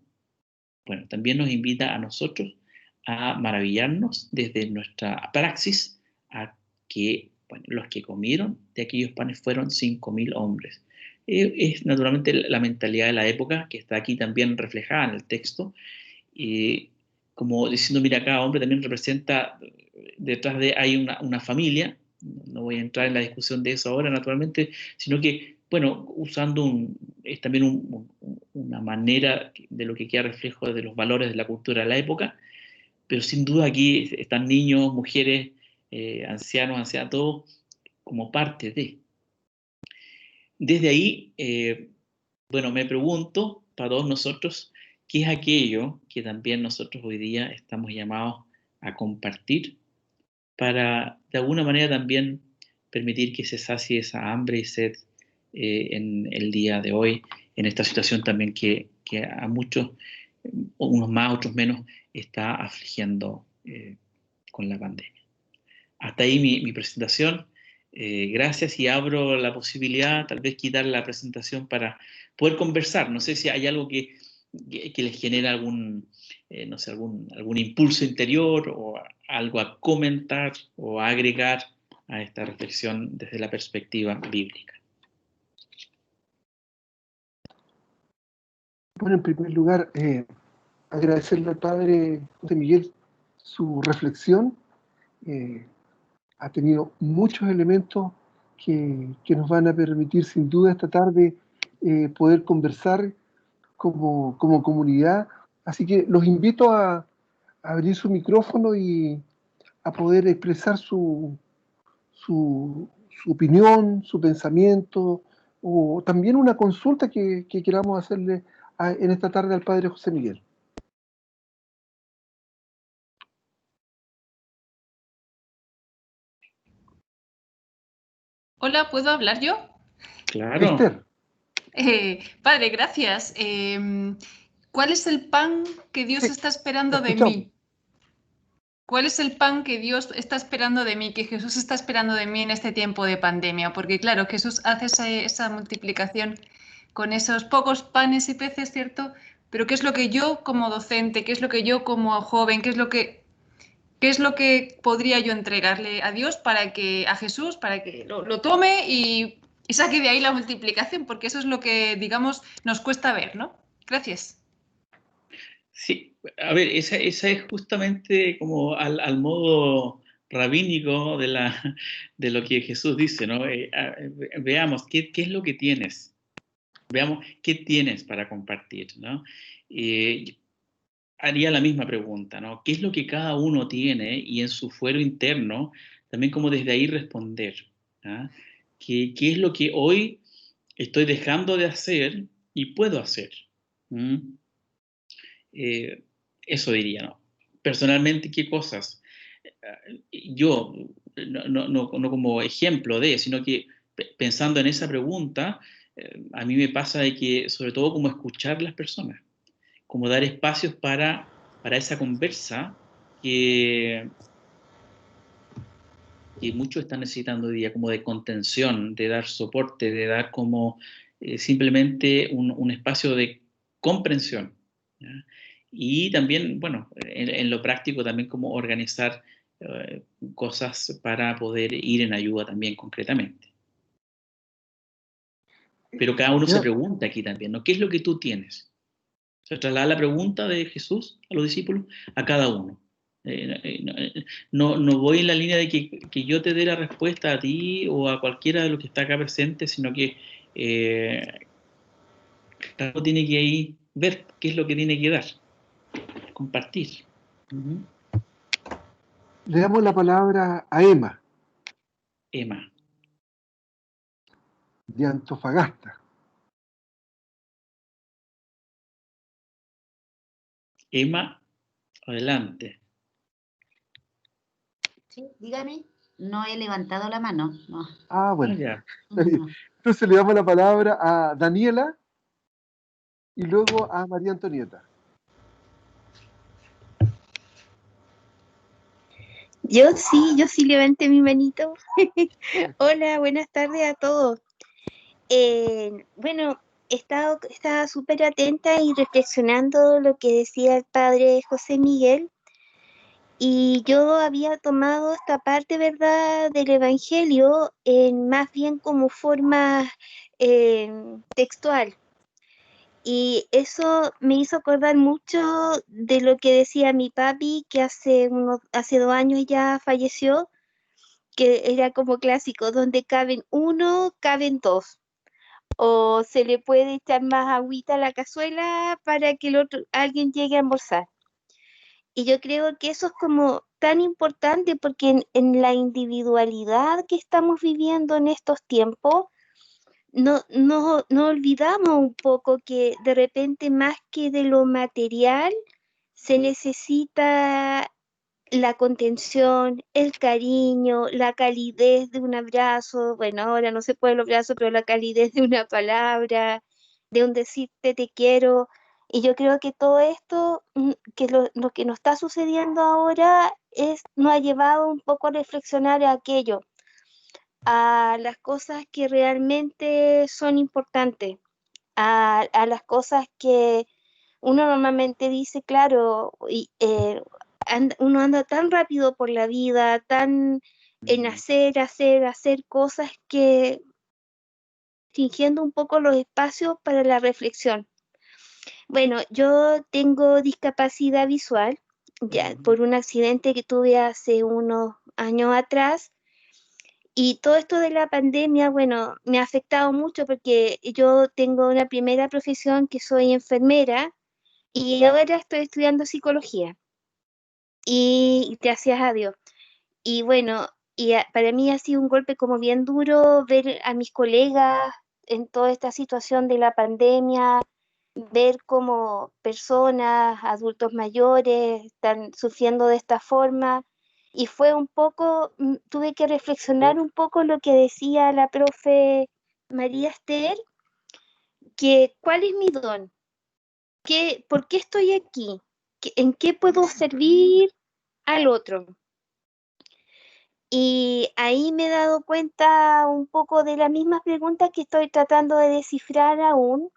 bueno, también nos invita a nosotros a maravillarnos desde nuestra praxis a que, bueno, los que comieron de aquellos panes fueron 5.000 hombres. Es naturalmente la mentalidad de la época que está aquí también reflejada en el texto. Como diciendo, mira, cada hombre también representa, detrás de hay una familia. No voy a entrar en la discusión de eso ahora, naturalmente, sino que, bueno, usando es también una manera de lo que queda reflejo de los valores de la cultura de la época, pero sin duda aquí están niños, mujeres, ancianos, ancianas, todos como parte de. Desde ahí, bueno, me pregunto para todos nosotros, ¿qué es aquello que también nosotros hoy día estamos llamados a compartir para, de alguna manera, también permitir que se sacie esa hambre y sed en el día de hoy, en esta situación también que a muchos, unos más, otros menos, está afligiendo con la pandemia? Hasta ahí mi presentación. Gracias, y abro la posibilidad, tal vez quitar la presentación para poder conversar. No sé si hay algo que les genera no sé, algún impulso interior o algo a comentar o a agregar a esta reflexión desde la perspectiva bíblica. Bueno, en primer lugar, agradecerle al Padre José Miguel su reflexión. Ha tenido muchos elementos que nos van a permitir sin duda esta tarde poder conversar como comunidad. Así que los invito a abrir su micrófono y a poder expresar su opinión, su pensamiento, o también una consulta que queramos hacerle en esta tarde al Padre José Miguel. Hola, ¿puedo hablar yo? Claro. Esther. Padre, gracias. ¿Cuál es el pan que Dios está esperando de mí? ¿Cuál es el pan que Dios está esperando de mí, que Jesús está esperando de mí en este tiempo de pandemia? Porque claro, Jesús hace esa multiplicación con esos pocos panes y peces, ¿cierto? Pero ¿qué es lo que yo como docente, qué es lo que yo como joven, qué es lo que podría yo entregarle a Dios a Jesús, para que lo tome y saque de ahí la multiplicación? Porque eso es lo que, digamos, nos cuesta ver, ¿no? Gracias. Sí, a ver, esa es justamente como al modo rabínico de lo que Jesús dice, ¿no? Veamos, ¿qué es lo que tienes? Veamos, ¿qué tienes para compartir, ¿no? Haría la misma pregunta, ¿no? ¿Qué es lo que cada uno tiene? Y en su fuero interno, también como desde ahí responder, ¿ah? ¿Qué es lo que hoy estoy dejando de hacer y puedo hacer? Eso diría, ¿no? Personalmente, ¿qué cosas? Yo, no como ejemplo sino que pensando en esa pregunta, a mí me pasa de que, sobre todo, como escuchar a las personas, como dar espacios para esa conversa que muchos están necesitando hoy día, como de contención, de dar soporte, de dar como simplemente un espacio de comprensión, ¿ya? Y también, bueno, en lo práctico también como organizar cosas para poder ir en ayuda también concretamente. Pero cada uno se pregunta aquí también, ¿no? ¿Qué es lo que tú tienes? Se traslada la pregunta de Jesús a los discípulos a cada uno. no voy en la línea de que yo te dé la respuesta a ti o a cualquiera de los que está acá presente, sino que cada uno tiene que ahí ver qué es lo que tiene que dar, compartir. Le damos la palabra a Emma, Emma. de Antofagasta. Emma, adelante. Sí, dígame. No he levantado la mano. No. Ah, bueno. Ya. No. Entonces le damos la palabra a Daniela y luego a María Antonieta. Yo sí levanté mi manito. Hola, buenas tardes a todos. Bueno, estaba súper atenta y reflexionando lo que decía el padre José Miguel, y yo había tomado esta parte, ¿verdad?, del Evangelio más bien como forma textual. Y eso me hizo acordar mucho de lo que decía mi papi, que hace 2 años ya falleció, que era como clásico: donde caben uno, caben dos. O se le puede echar más agüita a la cazuela para que alguien llegue a almorzar. Y yo creo que eso es como tan importante, porque en la individualidad que estamos viviendo en estos tiempos, no olvidamos un poco que de repente, más que de lo material, se necesita la contención, el cariño, la calidez de un abrazo. Bueno, ahora no se puede el abrazo, pero la calidez de una palabra, de un decirte te quiero. Y yo creo que todo esto, que lo que nos está sucediendo ahora, nos ha llevado un poco a reflexionar a aquello, a las cosas que realmente son importantes, a las cosas que uno normalmente dice, claro, uno anda tan rápido por la vida, tan en hacer cosas, que fingiendo un poco los espacios para la reflexión. Bueno, yo tengo discapacidad visual, ya por un accidente que tuve hace unos años atrás. Y todo esto de la pandemia, bueno, me ha afectado mucho, porque yo tengo una primera profesión, que soy enfermera, y ahora estoy estudiando psicología. Y gracias a Dios. Y bueno, para mí ha sido un golpe como bien duro ver a mis colegas en toda esta situación de la pandemia, ver cómo personas, adultos mayores, están sufriendo de esta forma. Y fue un poco, tuve que reflexionar un poco lo que decía la profe María Esther, que cuál es mi don, por qué estoy aquí, en qué puedo servir al otro. Y ahí me he dado cuenta un poco de las mismas preguntas que estoy tratando de descifrar aún.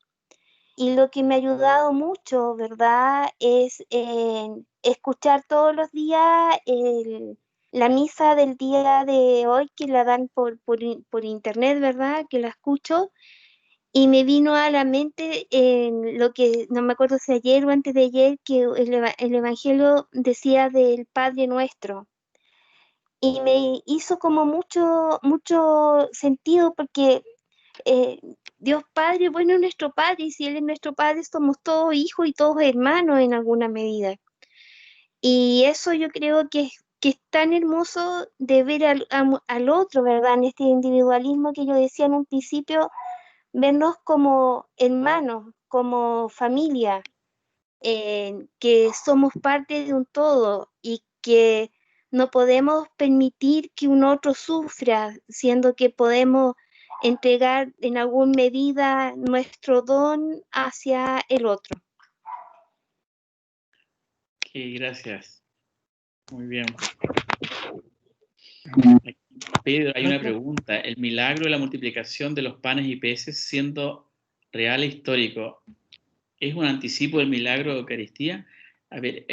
Y lo que me ha ayudado mucho, ¿verdad?, es escuchar todos los días la misa del día de hoy, que la dan por internet, ¿verdad?, que la escucho. Y me vino a la mente lo que, no me acuerdo si ayer o antes de ayer, que el Evangelio decía del Padre Nuestro. Y me hizo como mucho sentido, porque Dios Padre, bueno, es nuestro Padre, y si Él es nuestro Padre, somos todos hijos y todos hermanos en alguna medida. Y eso yo creo que es tan hermoso, de ver al otro, ¿verdad?, en este individualismo que yo decía en un principio, vernos como hermanos, como familia, que somos parte de un todo, y que no podemos permitir que un otro sufra, siendo que podemos entregar en alguna medida nuestro don hacia el otro. Gracias. Muy bien. Pedro, hay una pregunta. ¿El milagro de la multiplicación de los panes y peces, siendo real e histórico, es un anticipo del milagro de Eucaristía? A ver,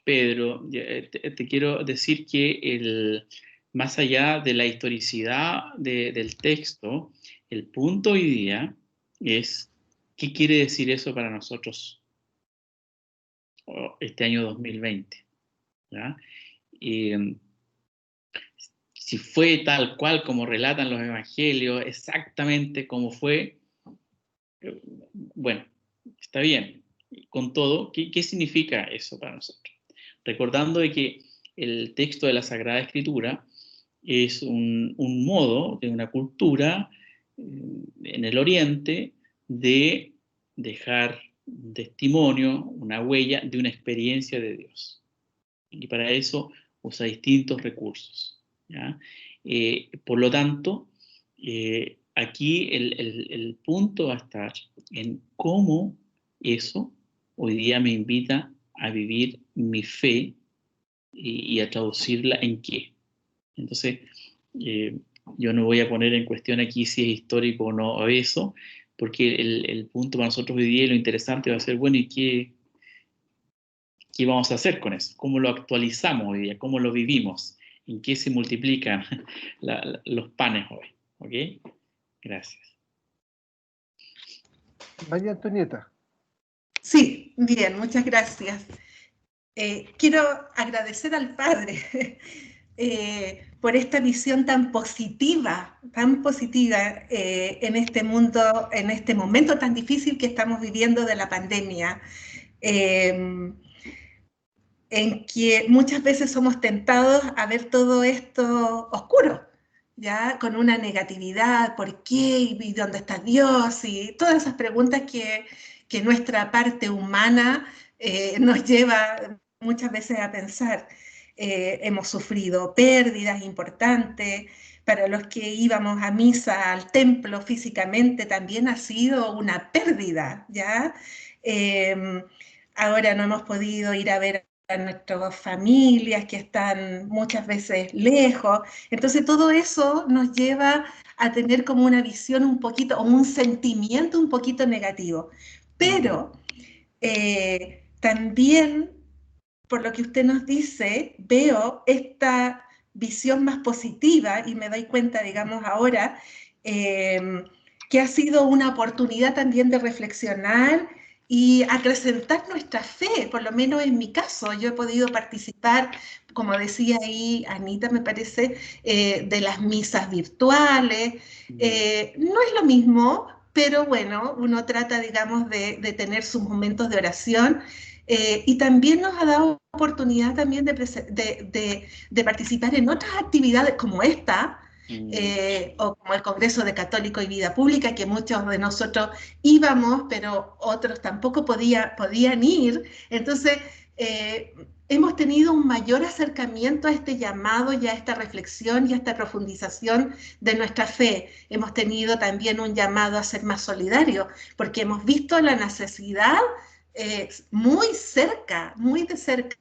Pedro, te quiero decir que más allá de la historicidad del texto, el punto hoy día es: ¿qué quiere decir eso para nosotros este año 2020? ¿Ya? si fue tal cual como relatan los evangelios, exactamente como fue, bueno, está bien. Con todo, ¿qué significa eso para nosotros? Recordando de que el texto de la Sagrada Escritura es un modo de una cultura en el Oriente de dejar un testimonio, una huella de una experiencia de Dios. Y para eso usa distintos recursos, ¿ya? Por lo tanto, aquí el punto va a estar en cómo eso hoy día me invita a vivir mi fe y a traducirla en qué. Entonces, yo no voy a poner en cuestión aquí si es histórico o no eso, porque el punto para nosotros hoy día y lo interesante va a ser, bueno, ¿y qué vamos a hacer con eso? ¿Cómo lo actualizamos hoy día? ¿Cómo lo vivimos? ¿En qué se multiplican los panes hoy? ¿Ok? Gracias. María Antonieta. Sí, bien, muchas gracias. Quiero agradecer al Padre por esta visión tan positiva en este mundo, en este momento tan difícil que estamos viviendo de la pandemia, en que muchas veces somos tentados a ver todo esto oscuro, ¿ya? Con una negatividad, ¿por qué? ¿Y dónde está Dios? Y todas esas preguntas que nuestra parte humana nos lleva muchas veces a pensar. Hemos sufrido pérdidas importantes. Para los que íbamos a misa, al templo físicamente, también ha sido una pérdida, ¿ya? Ahora no hemos podido ir a ver a nuestras familias que están muchas veces lejos. Entonces todo eso nos lleva a tener como una visión un poquito, o un sentimiento un poquito negativo. Pero también, por lo que usted nos dice, veo esta visión más positiva y me doy cuenta, digamos, ahora, que ha sido una oportunidad también de reflexionar y acrecentar nuestra fe, por lo menos en mi caso. Yo he podido participar, como decía ahí Anita, me parece, de las misas virtuales. No es lo mismo, pero bueno, uno trata, digamos, de tener sus momentos de oración. Y también nos ha dado oportunidad también de participar en otras actividades como esta, o como el Congreso de Católico y Vida Pública, que muchos de nosotros íbamos, pero otros tampoco podían ir. Entonces, hemos tenido un mayor acercamiento a este llamado y a esta reflexión y a esta profundización de nuestra fe. Hemos tenido también un llamado a ser más solidarios, porque hemos visto la necesidad muy cerca, muy de cerca.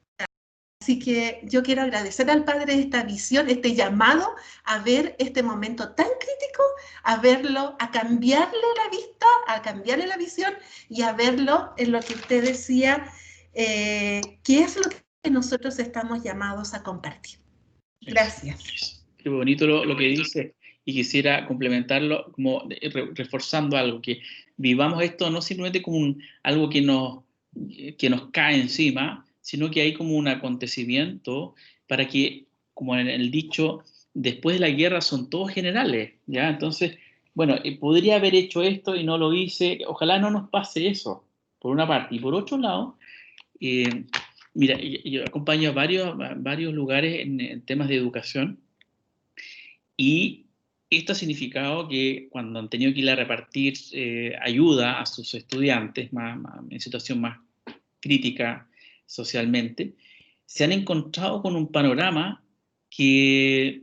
Así que yo quiero agradecer al Padre esta visión, este llamado a ver este momento tan crítico, a verlo, a cambiarle la vista, a cambiarle la visión y a verlo en lo que usted decía, que es lo que nosotros estamos llamados a compartir. Gracias. Qué bonito lo que dice, y quisiera complementarlo como reforzando algo, que vivamos esto no simplemente como algo que nos cae encima, sino que hay como un acontecimiento para que, como en el dicho, después de la guerra son todos generales, ¿ya? Entonces, bueno, podría haber hecho esto y no lo hice, ojalá no nos pase eso, por una parte. Y por otro lado, mira, yo acompaño a varios lugares en temas de educación, y esto ha significado que cuando han tenido que ir a repartir ayuda a sus estudiantes en situación más crítica socialmente, se han encontrado con un panorama que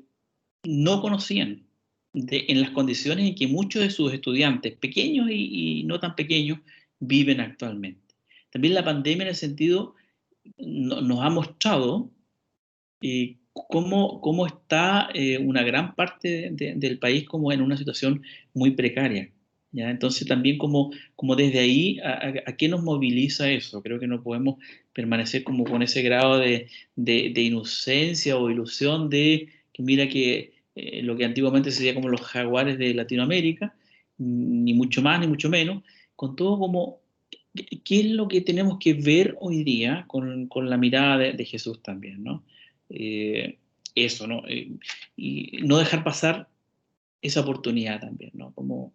no conocían, en las condiciones en que muchos de sus estudiantes, pequeños y no tan pequeños, viven actualmente. También la pandemia, en el sentido, nos ha mostrado cómo está una gran parte del país como en una situación muy precaria, ¿ya? Entonces también como desde ahí, ¿a qué nos moviliza eso? Creo que no podemos permanecer como con ese grado de inocencia o ilusión de que mira que lo que antiguamente sería como los jaguares de Latinoamérica, ni mucho más ni mucho menos, con todo como ¿qué es lo que tenemos que ver hoy día con la mirada de Jesús también, ¿no? Eso, ¿no? Y no dejar pasar esa oportunidad también, ¿no? Como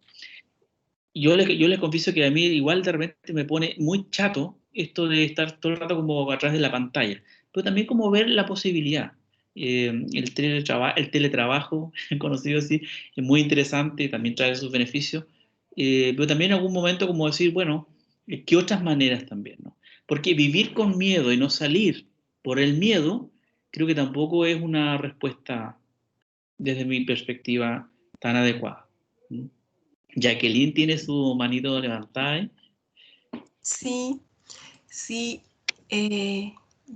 yo le confieso que a mí igual de repente me pone muy chato esto de estar todo el rato como atrás de la pantalla, pero también como ver la posibilidad. El teletrabajo, conocido así, es muy interesante, también trae sus beneficios, pero también en algún momento como decir, bueno, ¿qué otras maneras también, ¿no? Porque vivir con miedo y no salir por el miedo, creo que tampoco es una respuesta, desde mi perspectiva, tan adecuada. ¿Mm? Jacqueline tiene su manito levantada, ¿eh? Sí, sí.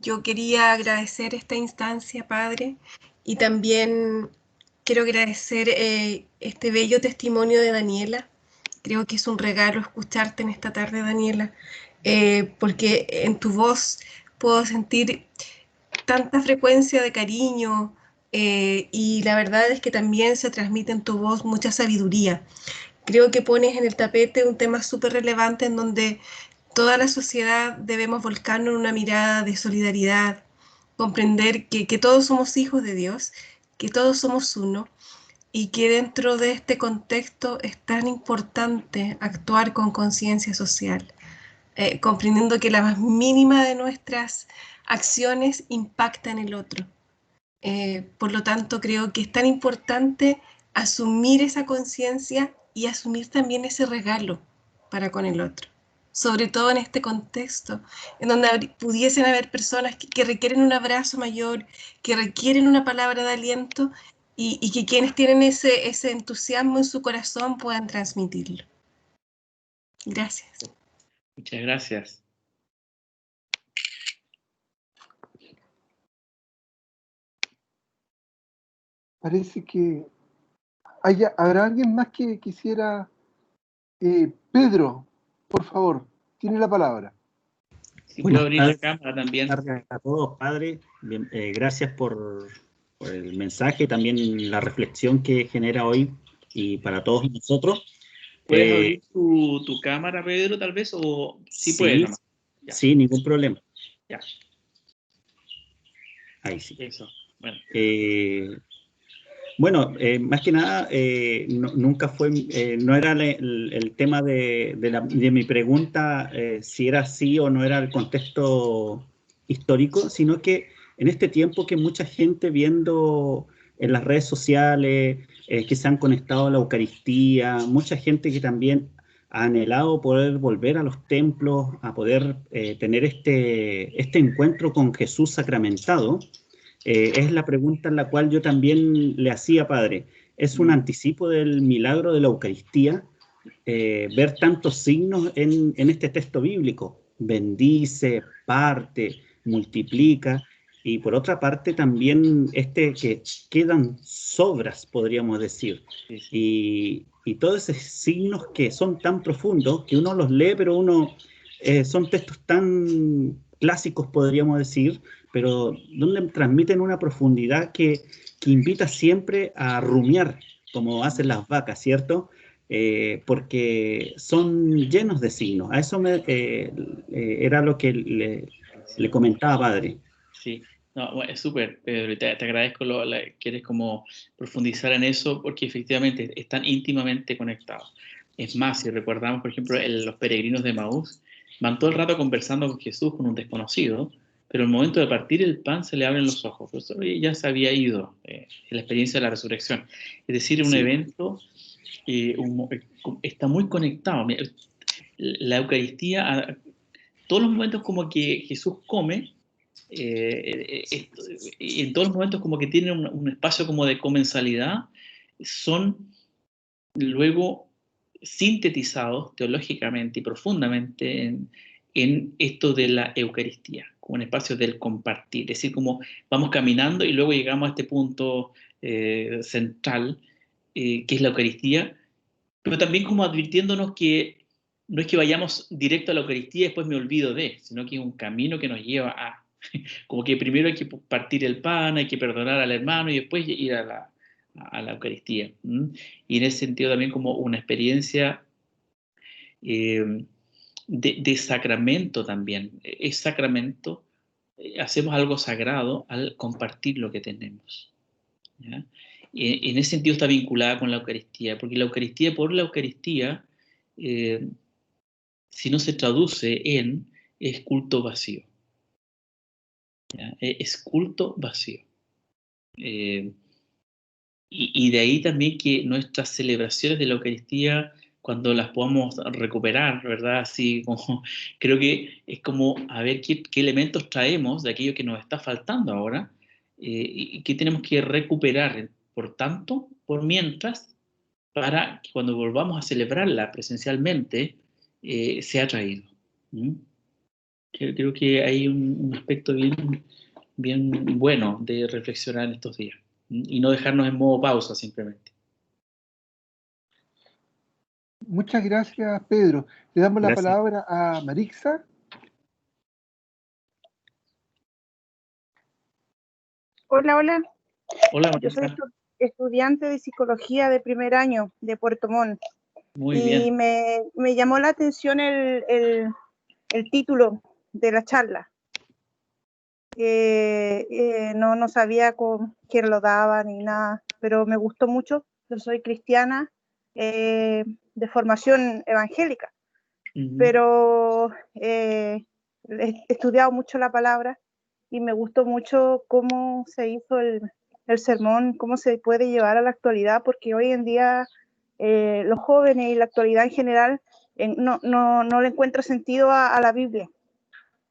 Yo quería agradecer esta instancia, Padre, y también quiero agradecer este bello testimonio de Daniela. Creo que es un regalo escucharte en esta tarde, Daniela, porque en tu voz puedo sentir tanta frecuencia de cariño, y la verdad es que también se transmite en tu voz mucha sabiduría. Creo que pones en el tapete un tema súper relevante en donde toda la sociedad debemos volcarnos en una mirada de solidaridad, comprender que todos somos hijos de Dios, que todos somos uno y que dentro de este contexto es tan importante actuar con conciencia social, comprendiendo que la más mínima de nuestras acciones impacta en el otro. Por lo tanto, creo que es tan importante asumir esa conciencia y asumir también ese regalo para con el otro. Sobre todo en este contexto, en donde pudiesen haber personas que requieren un abrazo mayor, que requieren una palabra de aliento y que quienes tienen ese entusiasmo en su corazón puedan transmitirlo. Gracias. Muchas gracias. Parece que habrá alguien más que quisiera. Pedro, por favor, tiene la palabra. Si puedo abrir la cámara también. Buenas tardes a todos, padre. Bien, gracias por el mensaje, también la reflexión que genera hoy y para todos nosotros. ¿Puedes abrir tu cámara, Pedro, tal vez? O sí, puedes, nomás. Sí, ningún problema. Ya. Ahí sí. Eso, bueno. Bueno, más que nada, nunca fue, no era el tema de mi pregunta, si era así o no era el contexto histórico, sino que en este tiempo que mucha gente viendo en las redes sociales, que se han conectado a la Eucaristía, mucha gente que también ha anhelado poder volver a los templos, a poder tener este encuentro con Jesús sacramentado. Es la pregunta en la cual yo también le hacía, padre. ¿Es un anticipo del milagro de la Eucaristía ver tantos signos en este texto bíblico? Bendice, parte, multiplica, y por otra parte también que quedan sobras, podríamos decir. Y todos esos signos que son tan profundos, que uno los lee, pero son textos tan clásicos, podríamos decir, pero donde transmiten una profundidad que invita siempre a rumiar, como hacen las vacas, ¿cierto? Porque son llenos de signos. A eso era lo que le comentaba, padre. Sí, no, bueno, es súper, Pedro, te agradezco que eres como profundizar en eso, porque efectivamente están íntimamente conectados. Es más, si recordamos, por ejemplo, los peregrinos de Maús, van todo el rato conversando con Jesús, con un desconocido, pero en el momento de partir el pan se le abren los ojos, pero eso ya se había ido, en la experiencia de la resurrección. Es decir, un evento está muy conectado. La Eucaristía, todos los momentos como que Jesús come, en todos los momentos como que tienen un espacio como de comensalidad, son luego sintetizados teológicamente y profundamente en esto de la Eucaristía, como un espacio del compartir, es decir, como vamos caminando y luego llegamos a este punto central, que es la Eucaristía, pero también como advirtiéndonos que no es que vayamos directo a la Eucaristía y después me olvido sino que es un camino que nos lleva a, como que primero hay que partir el pan, hay que perdonar al hermano y después ir a la Eucaristía. Y en ese sentido también como una experiencia de sacramento también. Es sacramento hacemos algo sagrado al compartir lo que tenemos, ¿ya? En ese sentido está vinculada con la Eucaristía, porque la Eucaristía, por la Eucaristía, si no se traduce en, es culto vacío, ¿ya? Es culto vacío. Y de ahí también que nuestras celebraciones de la Eucaristía, cuando las podamos recuperar, ¿verdad? Así como, creo que es como a ver qué elementos traemos de aquello que nos está faltando ahora, y qué tenemos que recuperar, por tanto, por mientras, para que cuando volvamos a celebrarla presencialmente, sea traído. ¿Mm? Creo que hay un aspecto bien bueno de reflexionar en estos días y no dejarnos en modo pausa simplemente. Muchas gracias, Pedro. Le damos la Gracias. palabra a Marixa. Hola, hola. Hola, Yo soy Marisa. estudiante de psicología de primer año de Puerto Montt. Muy Y bien. me llamó la atención el título de la charla. No sabía quién lo daba ni nada, pero me gustó mucho. Yo soy cristiana de formación evangélica, pero he estudiado mucho la palabra y me gustó mucho cómo se hizo el sermón, cómo se puede llevar a la actualidad, porque hoy en día los jóvenes y la actualidad en general no le encuentra sentido a la Biblia.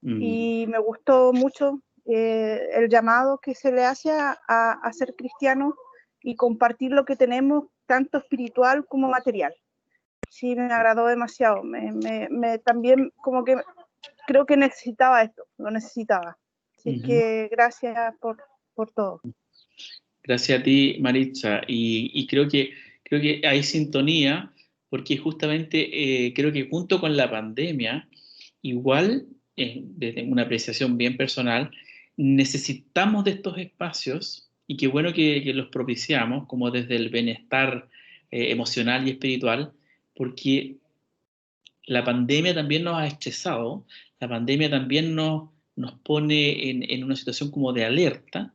Y me gustó mucho el llamado que se le hace a ser cristiano y compartir lo que tenemos, tanto espiritual como material. Sí, me agradó demasiado. También como que creo que necesitaba esto, lo necesitaba. Así que gracias por todo. Gracias a ti, Maritza. Y creo que hay sintonía, porque justamente creo que junto con la pandemia, igual, desde una apreciación bien personal, necesitamos de estos espacios, y qué bueno que los propiciamos, como desde el bienestar emocional y espiritual, porque la pandemia también nos ha estresado, la pandemia también nos pone en una situación como de alerta,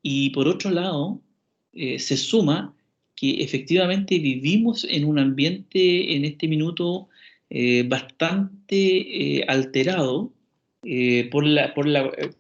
y por otro lado, se suma que efectivamente vivimos en un ambiente en este minuto bastante alterado por